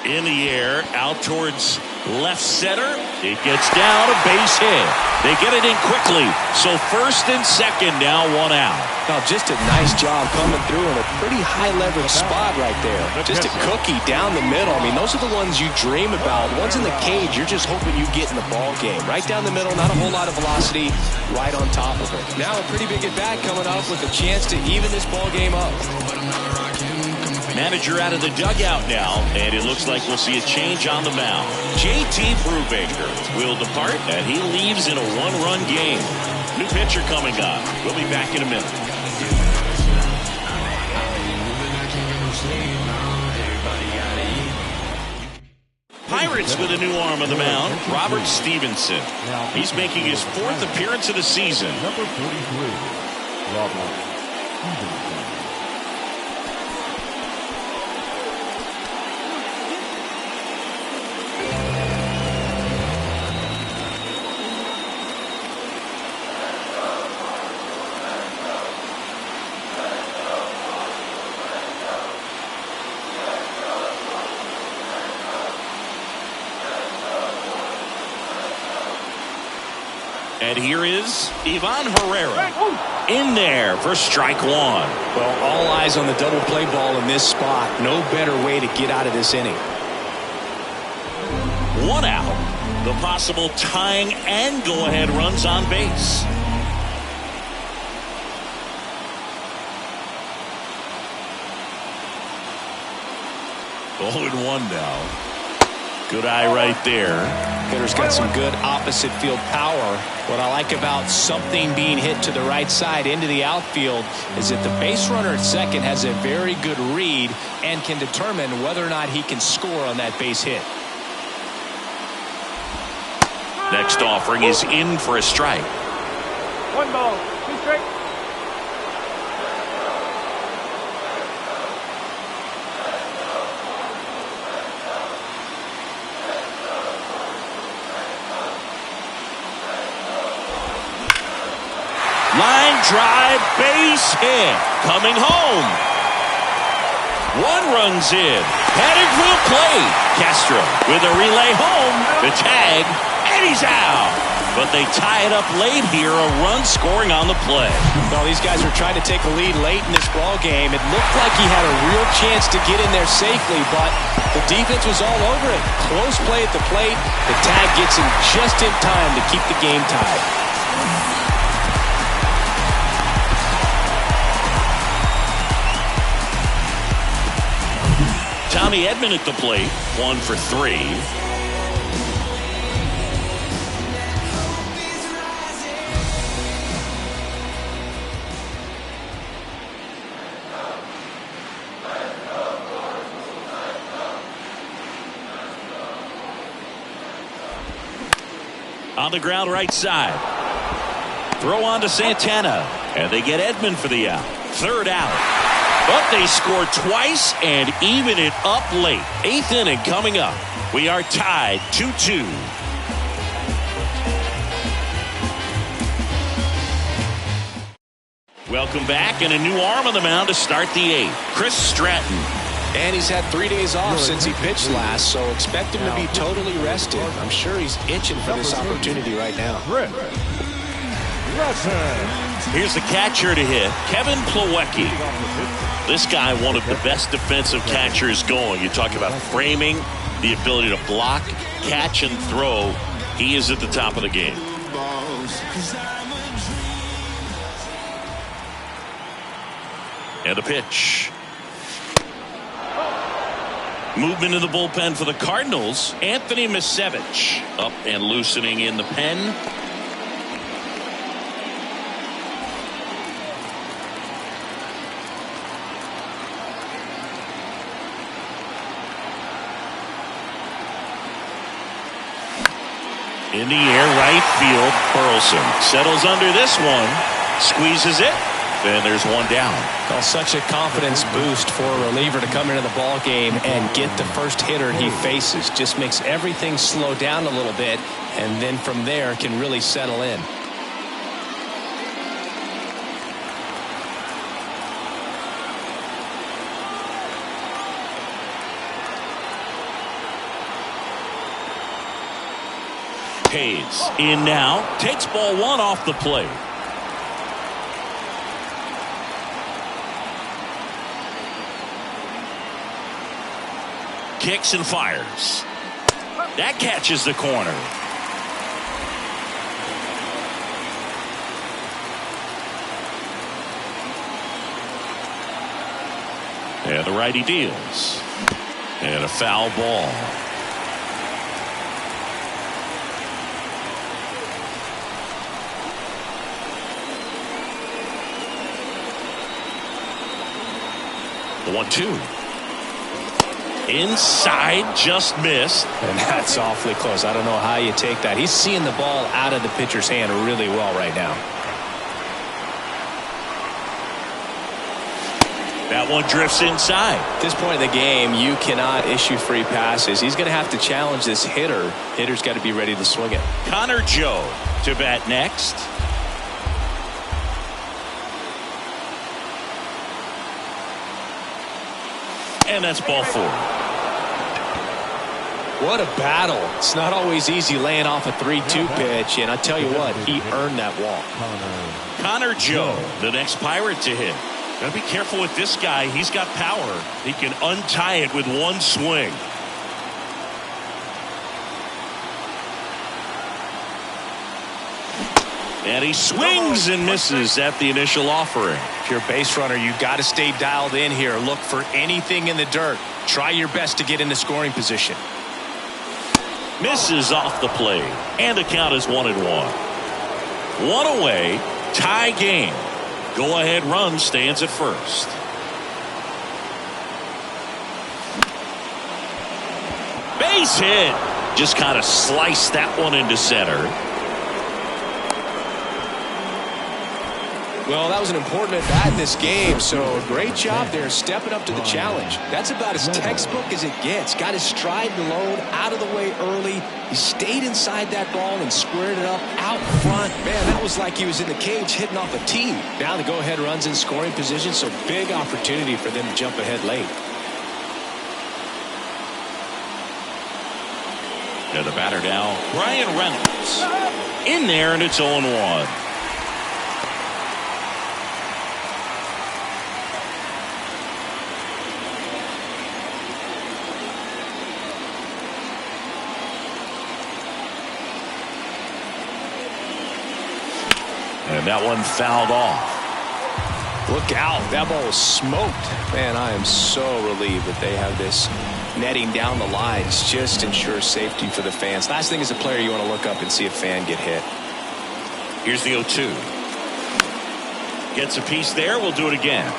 In the air, out towards left center. It gets down, a base hit. They get it in quickly. So first and second now, 1 out. Now just a nice job coming through in a pretty high leverage spot right there. Just a cookie down the middle. I mean, those are the ones you dream about. Once in the cage, you're just hoping you get in the ball game. Right down the middle, not a whole lot of velocity, right on top of it. Now a pretty big at bat coming up with a chance to even this ball game up. Manager out of the dugout now, and it looks like we'll see a change on the mound. JT Brubaker will depart, and he leaves in a 1-run game. New pitcher coming up. We'll be back in a minute. Pirates with a new arm on the mound, Robert Stevenson. He's making his 4th appearance of the season. Number 43, Robert Stevenson. And here is Ivan Herrera in there for strike 1. Well, all eyes on the double play ball in this spot. No better way to get out of this inning. 1 out. The possible tying and go-ahead runs on base. 0-1 now. Good eye right there. Hitter's got some good opposite field power. What I like about something being hit to the right side into the outfield is that the base runner at second has a very good read and can determine whether or not he can score on that base hit. Next offering is in for a strike. 1 ball, 2 strikes. drive, base hit. Coming home. One run's in. Headed for the plate. Castro with a relay home. The tag, and he's out. But they tie it up late here. A run scoring on the play. Well, these guys were trying to take a lead late in this ball game. It looked like he had a real chance to get in there safely, but the defense was all over it. Close play at the plate. The tag gets him just in time to keep the game tied. Tommy Edman at the plate, 1 for 3. On the ground right side. Throw on to Santana. And they get Edman for the out. Third out. But they score twice and even it up late. 8th inning coming up. We are tied 2-2. Welcome back, and a new arm on the mound to start the 8th. Chris Stratton. And he's had 3 days off since he pitched last, so expect him to be totally rested. I'm sure he's itching for this opportunity right now. Here's the catcher to hit, Kevin Plawecki. This guy, one of the best defensive catchers going. You talk about framing, the ability to block, catch, and throw. He is at the top of the game. And the pitch. Movement in the bullpen for the Cardinals. Anthony Misevich up and loosening in the pen. In the air, right field, Burleson settles under this one, squeezes it, and there's one down. Well, such a confidence boost for a reliever to come into the ball game and get the first hitter he faces. Just makes everything slow down a little bit, and then from there can really settle in. Hayes in now, takes ball 1 off the plate. Kicks and fires. That catches the corner. And the righty deals. And a foul ball. The 1-2. Inside, just missed. And that's awfully close. I don't know how you take that. He's seeing the ball out of the pitcher's hand really well right now. That one drifts inside. At this point in the game, you cannot issue free passes. He's going to have to challenge this hitter. Hitter's got to be ready to swing it. Connor Joe to bat next. And that's ball 4. What a battle. It's not always easy laying off a 3-2 pitch, and I tell you what, he earned that walk. Connor Joe, the next Pirate to hit. Got to be careful with this guy. He's got power. He can untie it with one swing. And he swings and misses at the initial offering. If you're a base runner, you've got to stay dialed in here. Look for anything in the dirt. Try your best to get into scoring position. Misses off the plate. And the count is 1-1. One away. Tie game. Go-ahead run stands at first. Base hit. Just kind of sliced that one into center. Well, that was an important at-bat in this game, so great job there stepping up to the challenge. That's about as textbook as it gets. Got his stride and load out of the way early. He stayed inside that ball and squared it up out front. Man, that was like he was in the cage hitting off a tee. Now the go-ahead runs in scoring position, so big opportunity for them to jump ahead late. And the batter now, Brian Reynolds. In there, and it's 0-1. And that one fouled off. Look out. That ball was smoked. Man, I am so relieved that they have this netting down the lines. Just ensure safety for the fans. Last thing as a player, you want to look up and see a fan get hit. Here's the 0-2. Gets a piece there. We'll do it again.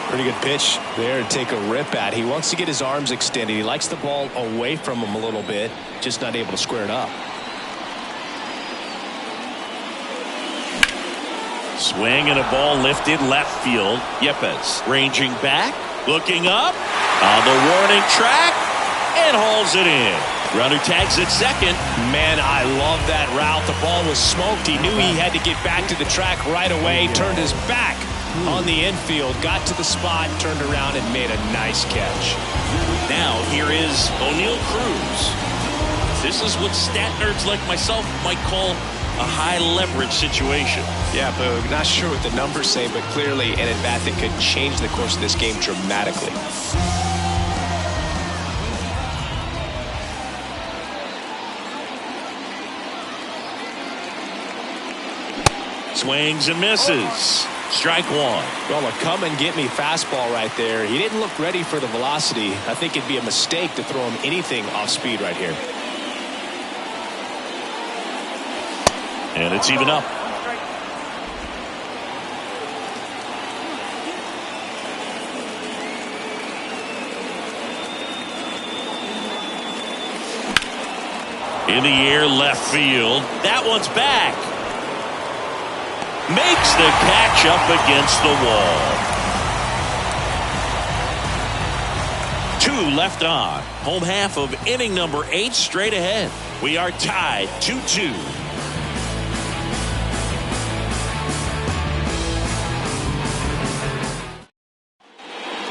Pretty good pitch there to take a rip at. He wants to get his arms extended. He likes the ball away from him a little bit. Just not able to square it up. Swing and a ball lifted left field. Yepes ranging back, looking up on the warning track and hauls it in. Runner tags at second. Man, I love that route. The ball was smoked. He knew he had to get back to the track right away. Turned his back on the infield, got to the spot, turned around and made a nice catch. Now here is O'Neal Cruz. This is what stat nerds like myself might call a high leverage situation. Yeah, but not sure what the numbers say, but clearly an at-bat that could change the course of this game dramatically. Swings and misses. Strike one. Well, a come and get me fastball right there. He didn't look ready for the velocity. I think it'd be a mistake to throw him anything off speed right here. And it's even up. In the air, left field. That one's back. Makes the catch up against the wall. 2 left on. Home half of inning number 8 straight ahead. We are tied 2-2.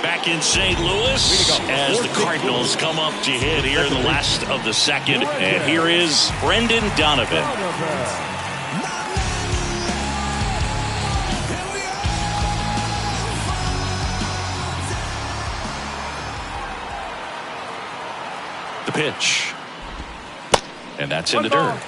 Back in St. Louis as the Cardinals come up to hit here in the last of the second. And here is Brendan Donovan. The pitch. And that's in the dirt.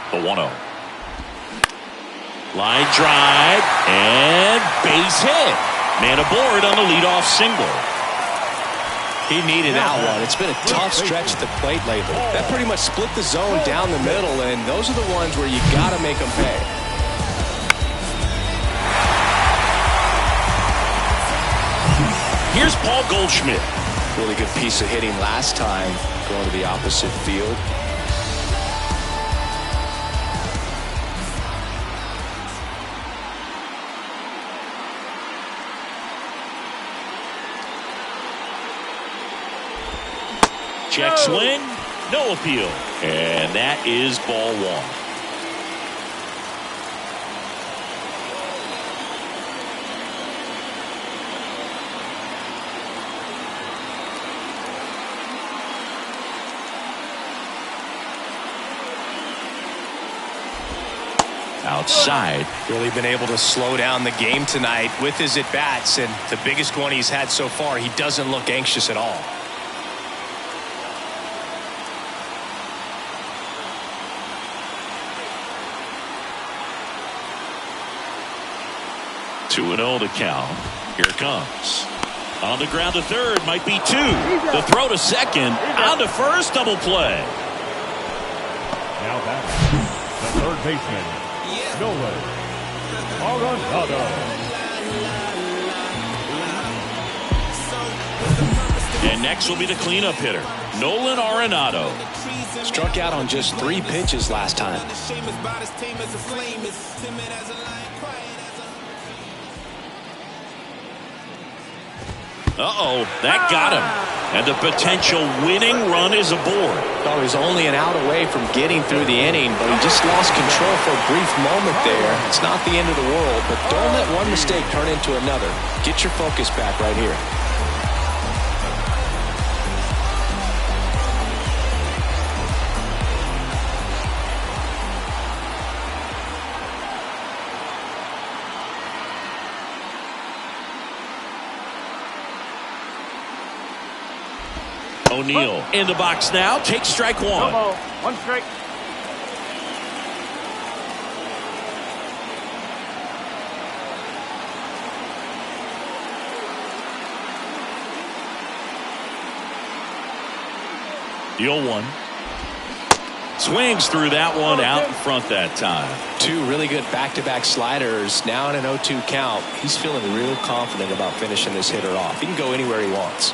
The 1-0. Line drive and base hit. Man aboard on the leadoff single. He needed that one. It's been a tough stretch at the plate lately. That pretty much split the zone down the middle, and those are the ones where you got to make them pay. Here's Paul Goldschmidt. Really good piece of hitting last time, going to the opposite field. Check swing, no appeal. And that is ball 1. Outside. Really been able to slow down the game tonight with his at-bats, and the biggest one he's had so far, he doesn't look anxious at all. 2-0 to count. Here it comes. On the ground to third, might be 2. The throw to second, on to first, double play. Now back, the third baseman, Nolan Arenado. And next will be the cleanup hitter, Nolan Arenado. Struck out on just 3 pitches last time. Uh-oh, that got him. And the potential winning run is aboard. Oh, he's only an out away from getting through the inning, but he just lost control for a brief moment there. It's not the end of the world, but don't let one mistake turn into another. Get your focus back right here. O'Neill in the box now. Takes strike 1. No ball. 1 strike. The 0-1. Swings through that one out in front that time. 2 really good back-to-back sliders. Now in an 0-2 count. He's feeling real confident about finishing this hitter off. He can go anywhere he wants.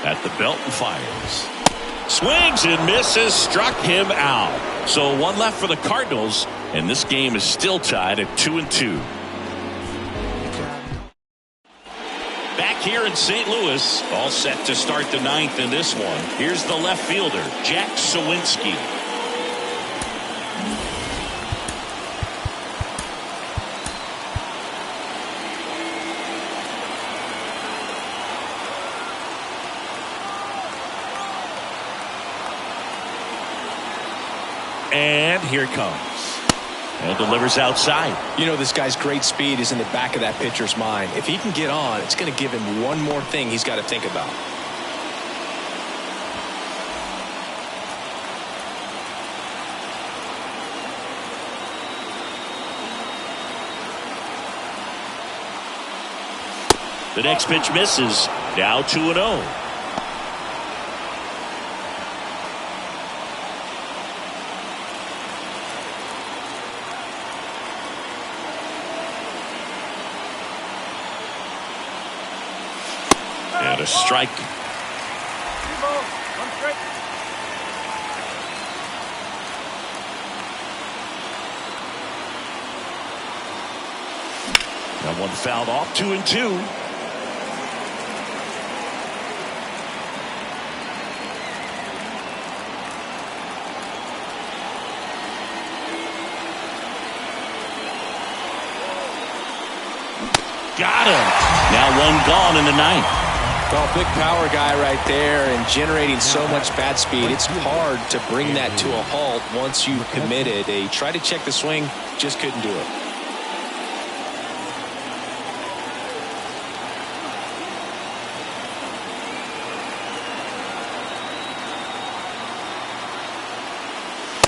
At the belt and fires. Swings and misses. Struck him out. So 1 left for the Cardinals, and this game is still tied at 2-2. Back here in St. Louis, all set to start the 9th in this one. Here's the left fielder, Jack Sawinski. And here it comes. And delivers outside. You know, this guy's great speed is in the back of that pitcher's mind. If he can get on, it's going to give him one more thing he's got to think about. The next pitch misses. Now 2-0. And a strike. 2 balls. 1 strike. That one fouled off. 2-2. Got him. Now 1 gone in the 9th. Well, big power guy right there and generating so much bat speed. It's hard to bring that to a halt once you've committed. They tried to check the swing, just couldn't do it.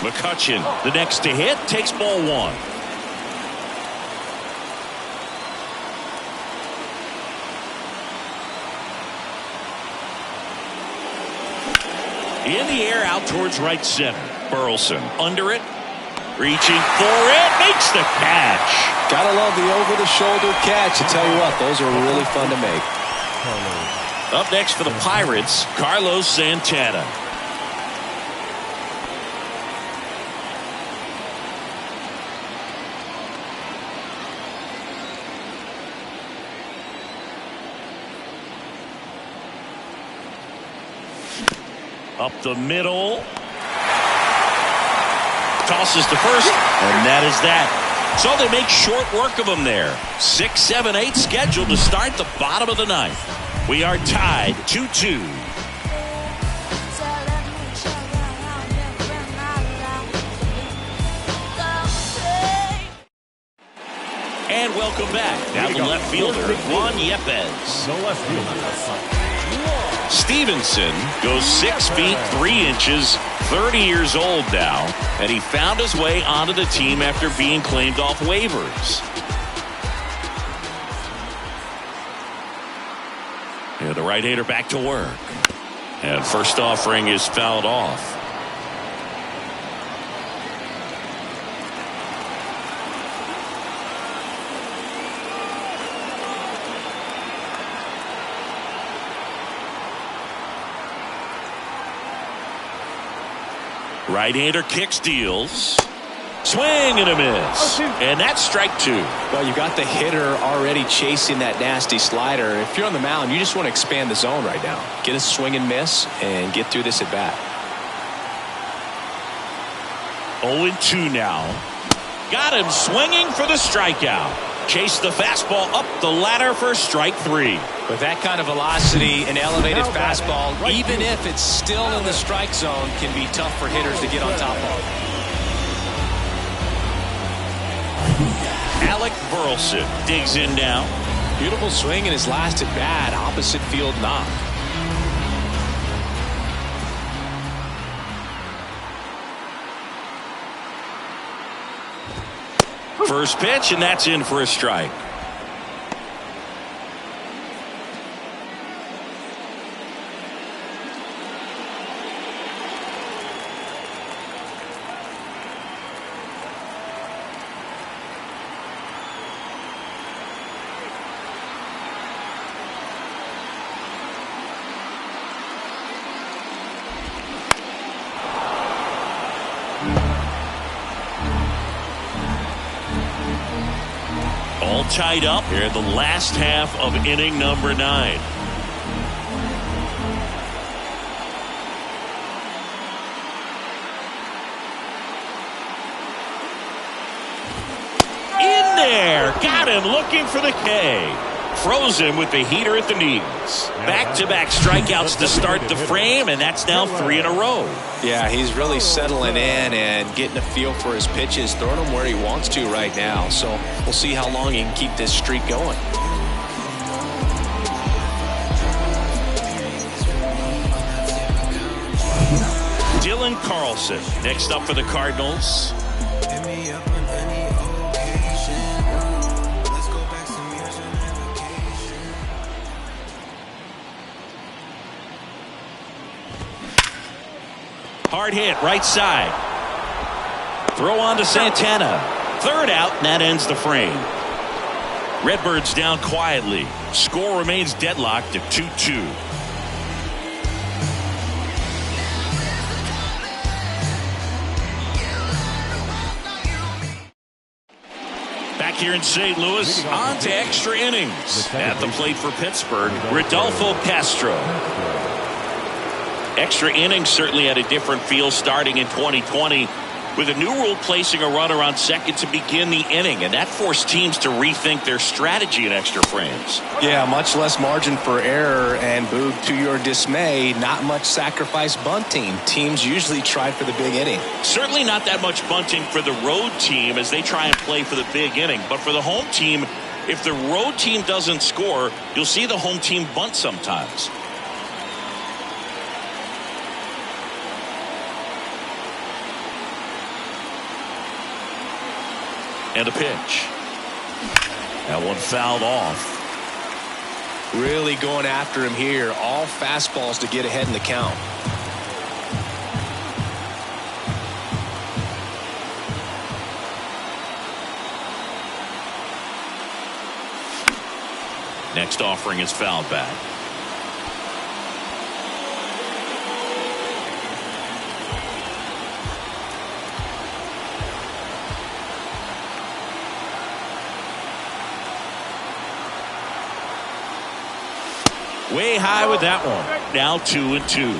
McCutchen, the next to hit, takes ball 1. In the air out towards right center. Burleson under it. Reaching for it. Makes the catch. Gotta love the over-the-shoulder catch. I tell you what, those are really fun to make. Up next for the Pirates, Carlos Santana. Up the middle. Tosses to first, and that is that. So they make short work of him there. 6, 7, 8 scheduled to start the bottom of the 9th. We are tied 2-2. And welcome back. Now the left fielder, Juan Yepes. The left fielder. Stevenson goes 6 feet 3 inches, 30 years old now, and he found his way onto the team after being claimed off waivers. Yeah, the right-hander back to work. And first offering is fouled off. Right-hander kicks, deals. Swing and a miss. And that's strike 2. Well, you got the hitter already chasing that nasty slider. If you're on the mound, you just want to expand the zone right now. Get a swing and miss and get through this at bat. 0-2 now. Got him swinging for the strikeout. Chase the fastball up the ladder for strike 3. With that kind of velocity, an elevated fastball, even if it's still in the strike zone, can be tough for hitters to get on top of. Alec Burleson digs in now. Beautiful swing in his last at bat, opposite field knock. First pitch, and that's in for a strike. All tied up here in the last half of inning number 9. In there. Got him looking for the K. Froze him with the heater at the knees. Back-to-back strikeouts to start the frame, and that's now 3 in a row. Yeah, he's really settling in and getting a feel for his pitches, throwing them where he wants to right now. So we'll see how long he can keep this streak going. Dylan Carlson next up for the Cardinals. Hard hit, right side. Throw on to Santana. Third out, and that ends the frame. Redbirds down quietly. Score remains deadlocked at 2-2. Back here in St. Louis, on to extra innings. At the plate for Pittsburgh, Rodolfo Castro. Extra innings certainly had a different feel starting in 2020 with a new rule placing a runner on second to begin the inning, and that forced teams to rethink their strategy in extra frames. Yeah, much less margin for error, and Boog, to your dismay, not much sacrifice bunting. Teams usually try for the big inning. Certainly not that much bunting for the road team as they try and play for the big inning, but for the home team, if the road team doesn't score, you'll see the home team bunt sometimes. And a pitch. That one fouled off. Really going after him here. All fastballs to get ahead in the count. Next offering is fouled back. Way high with that one. Now 2-2.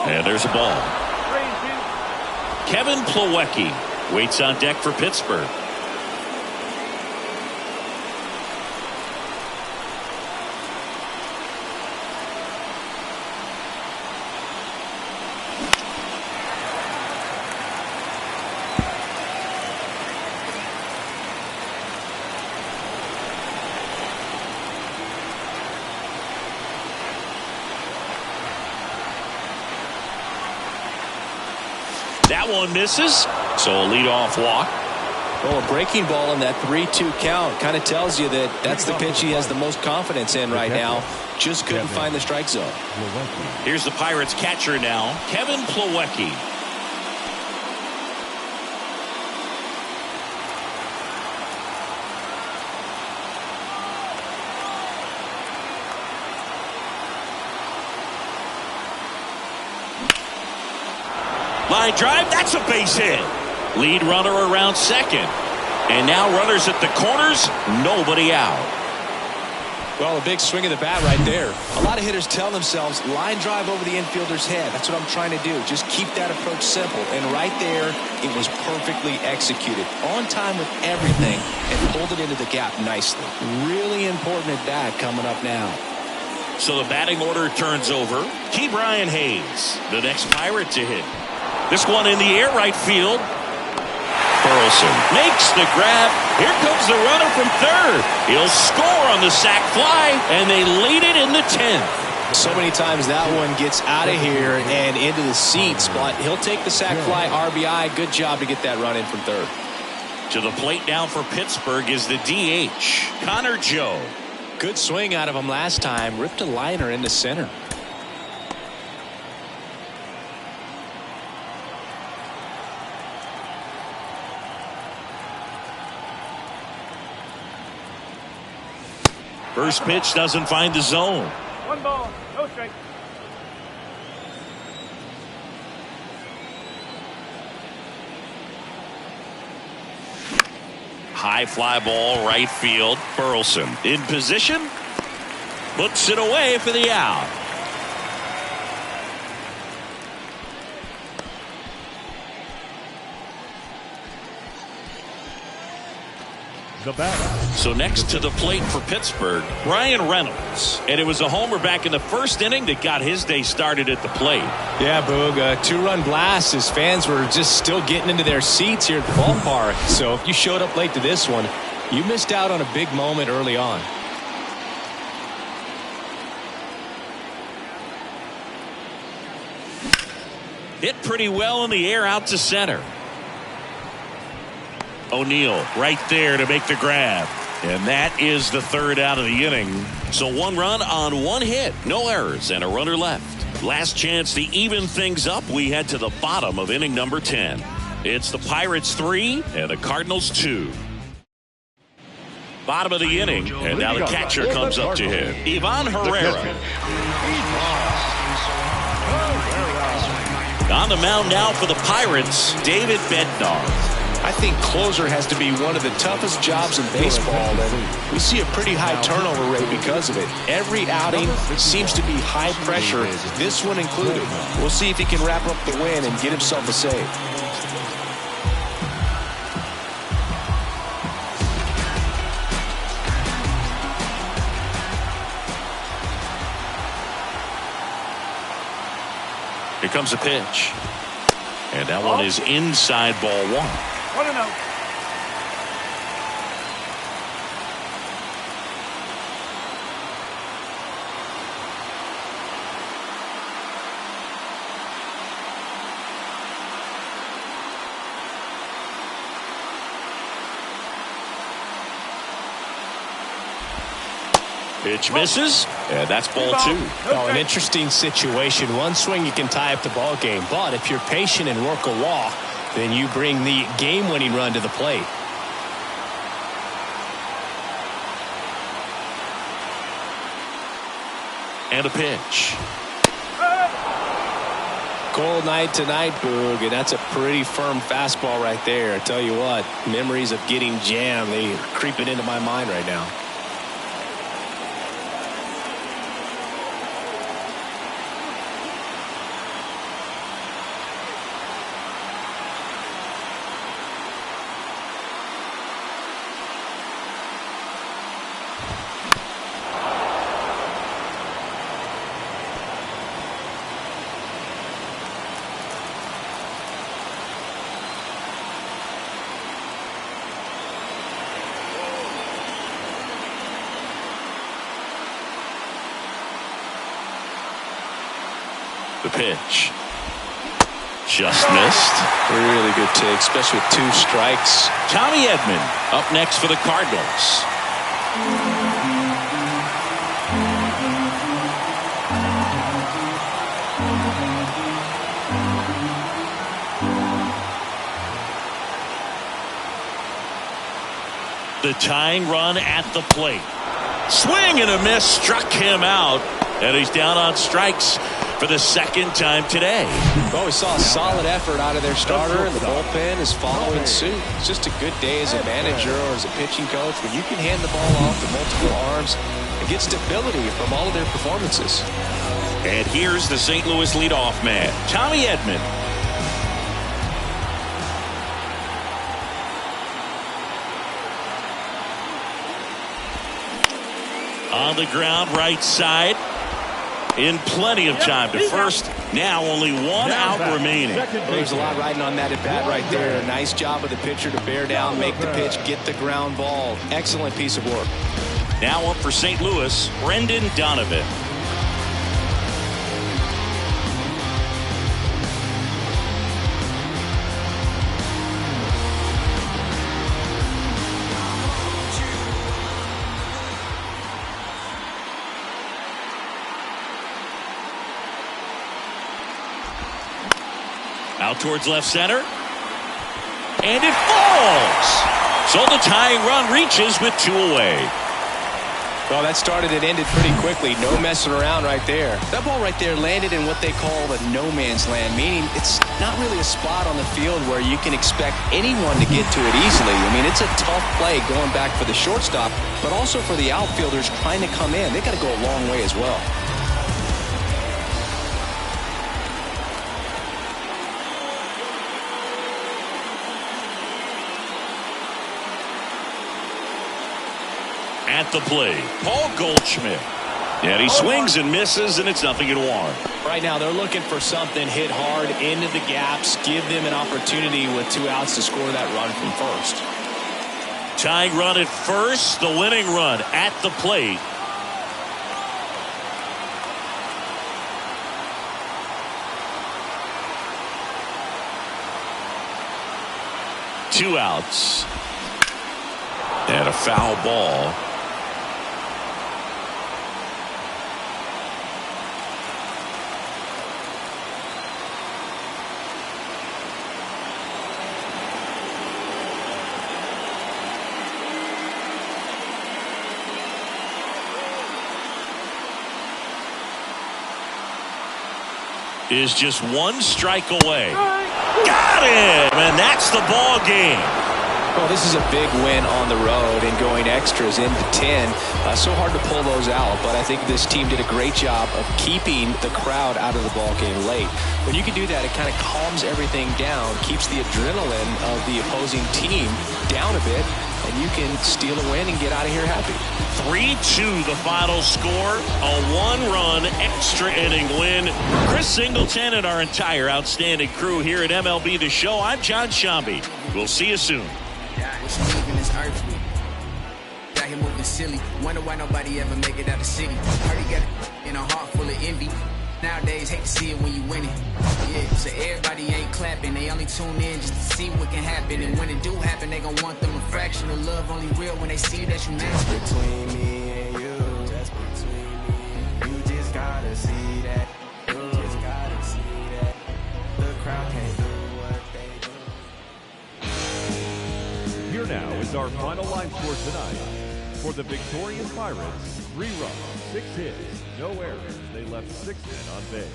And there's a ball. Kevin Plawecki waits on deck for Pittsburgh. That one misses, so a leadoff walk. Well, a breaking ball in that 3-2 count kind of tells you that that's the pitch he has the most confidence in right now. Just couldn't find the strike zone. Here's the Pirates catcher now, Kevin Plawecki. Line drive, that's a base hit. Lead runner around second. And now runners at the corners, nobody out. Well, a big swing of the bat right there. A lot of hitters tell themselves, line drive over the infielder's head. That's what I'm trying to do. Just keep that approach simple. And right there, it was perfectly executed. On time with everything and pulled it into the gap nicely. Really important at bat coming up now. So the batting order turns over. Brian Hayes, the next Pirate to hit. This one in the air, right field. Burleson makes the grab. Here comes the runner from third. He'll score on the sac fly, and they lead it in the 10th. So many times that one gets out of here and into the seats, but he'll take the sac fly RBI. Good job to get that run in from third. To the plate now for Pittsburgh is the DH, Connor Joe. Good swing out of him last time. Ripped a liner into center. First pitch doesn't find the zone. 1 ball, no strike. High fly ball, right field. Burleson in position. Puts it away for the out. The batter. So next to the plate for Pittsburgh, Brian Reynolds. And it was a homer back in the first inning that got his day started at the plate. Yeah, Boog, a 2-run blast. His fans were just still getting into their seats here at the ballpark. So if you showed up late to this one, you missed out on a big moment early on. Hit pretty well in the air out to center. O'Neill right there to make the grab. And that is the third out of the inning. So 1 run on 1 hit. No errors and a runner left. Last chance to even things up. We head to the bottom of inning number 10. It's the Pirates 3 and the Cardinals 2. Bottom of the inning. And now the catcher comes up to him. Ivan Herrera. On the mound now for the Pirates, David Bednar. I think closer has to be one of the toughest jobs in baseball, and we see a pretty high turnover rate because of it. Every outing seems to be high pressure, this one included. We'll see if he can wrap up the win and get himself a save. Here comes a pitch. And that one is inside ball 1. 1-0. Pitch misses, and that's ball 2. Oh, an interesting situation. One swing you can tie up the ball game, but if you're patient and work a walk, then you bring the game-winning run to the plate. And a pitch. Cold night tonight, Boog, and that's a pretty firm fastball right there. I tell you what, memories of getting jammed, they are creeping into my mind right now. The pitch. Just missed. Really good take, especially with 2 strikes. Tommy Edman up next for the Cardinals. The tying run at the plate. Swing and a miss struck him out. And he's down on strikes. for the second time today. Well, we saw a solid effort out of their starter, and the bullpen is following suit. It's just a good day as a manager or as a pitching coach when you can hand the ball off to multiple arms and get stability from all of their performances. And here's the St. Louis leadoff man, Tommy Edman. On the ground, right side. In plenty of time to first. Now only one out remaining. There's a lot riding on that at bat right there. Nice job of the pitcher to bear down, make the pitch, get the ground ball. Excellent piece of work. Now up for St. Louis, Brendan Donovan. Out towards left center. And it falls. So the tying run reaches with 2 away. Well, that started and ended pretty quickly. No messing around right there. That ball right there landed in what they call the no man's land, meaning it's not really a spot on the field where you can expect anyone to get to it easily. I mean, it's a tough play going back for the shortstop, but also for the outfielders trying to come in. They got to go a long way as well. At the plate, Paul Goldschmidt. And he swings and misses, and it's 0-1. Right now, they're looking for something, hit hard into the gaps, give them an opportunity with 2 outs to score that run from first. Tying run at first, the winning run at the plate. Two outs. And a foul ball. Is just 1 strike away. Got him! And that's the ball game. Well, this is a big win on the road and going extras into 10. So hard to pull those out, but I think this team did a great job of keeping the crowd out of the ball game late. When you can do that, it kind of calms everything down, keeps the adrenaline of the opposing team down a bit, and you can steal a win and get out of here happy. 3-2 the final score. A 1-run extra inning win. Chris Singleton and our entire outstanding crew here at MLB The Show. I'm John Shambi. We'll see you soon. What you leaving this earth with? Got him moving silly. Wonder why nobody ever make it out the city. Heard he got in a heart full of envy. Nowadays, hate to see it when you win it. Yeah, so everybody ain't clapping. They only tune in just to see what can happen. And when it do happen, they gon' want them a fraction of love. Only real when they see that you match. Between me and you, that's between me. You just gotta see that. You just gotta see that. The crowd can't do what they do. Here now is our final line score tonight. For the Victorian Pirates, 3 runs, 6 hits, no errors. They left 6 men on base.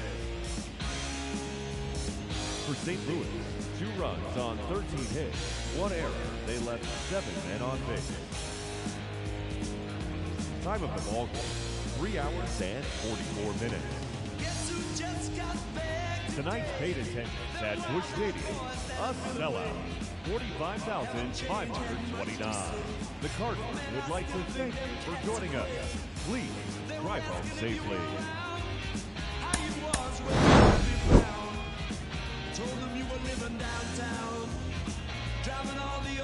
For St. Louis, 2 runs on 13 hits, 1 error. They left 7 men on base. Time of the ball game, 3 hours and 44 minutes. Tonight's paid attendance at Busch Stadium, a sellout, 45,529. The Cardinals would like to thank you for joining us. Please drive home safely. Told them you were living downtown, driving all the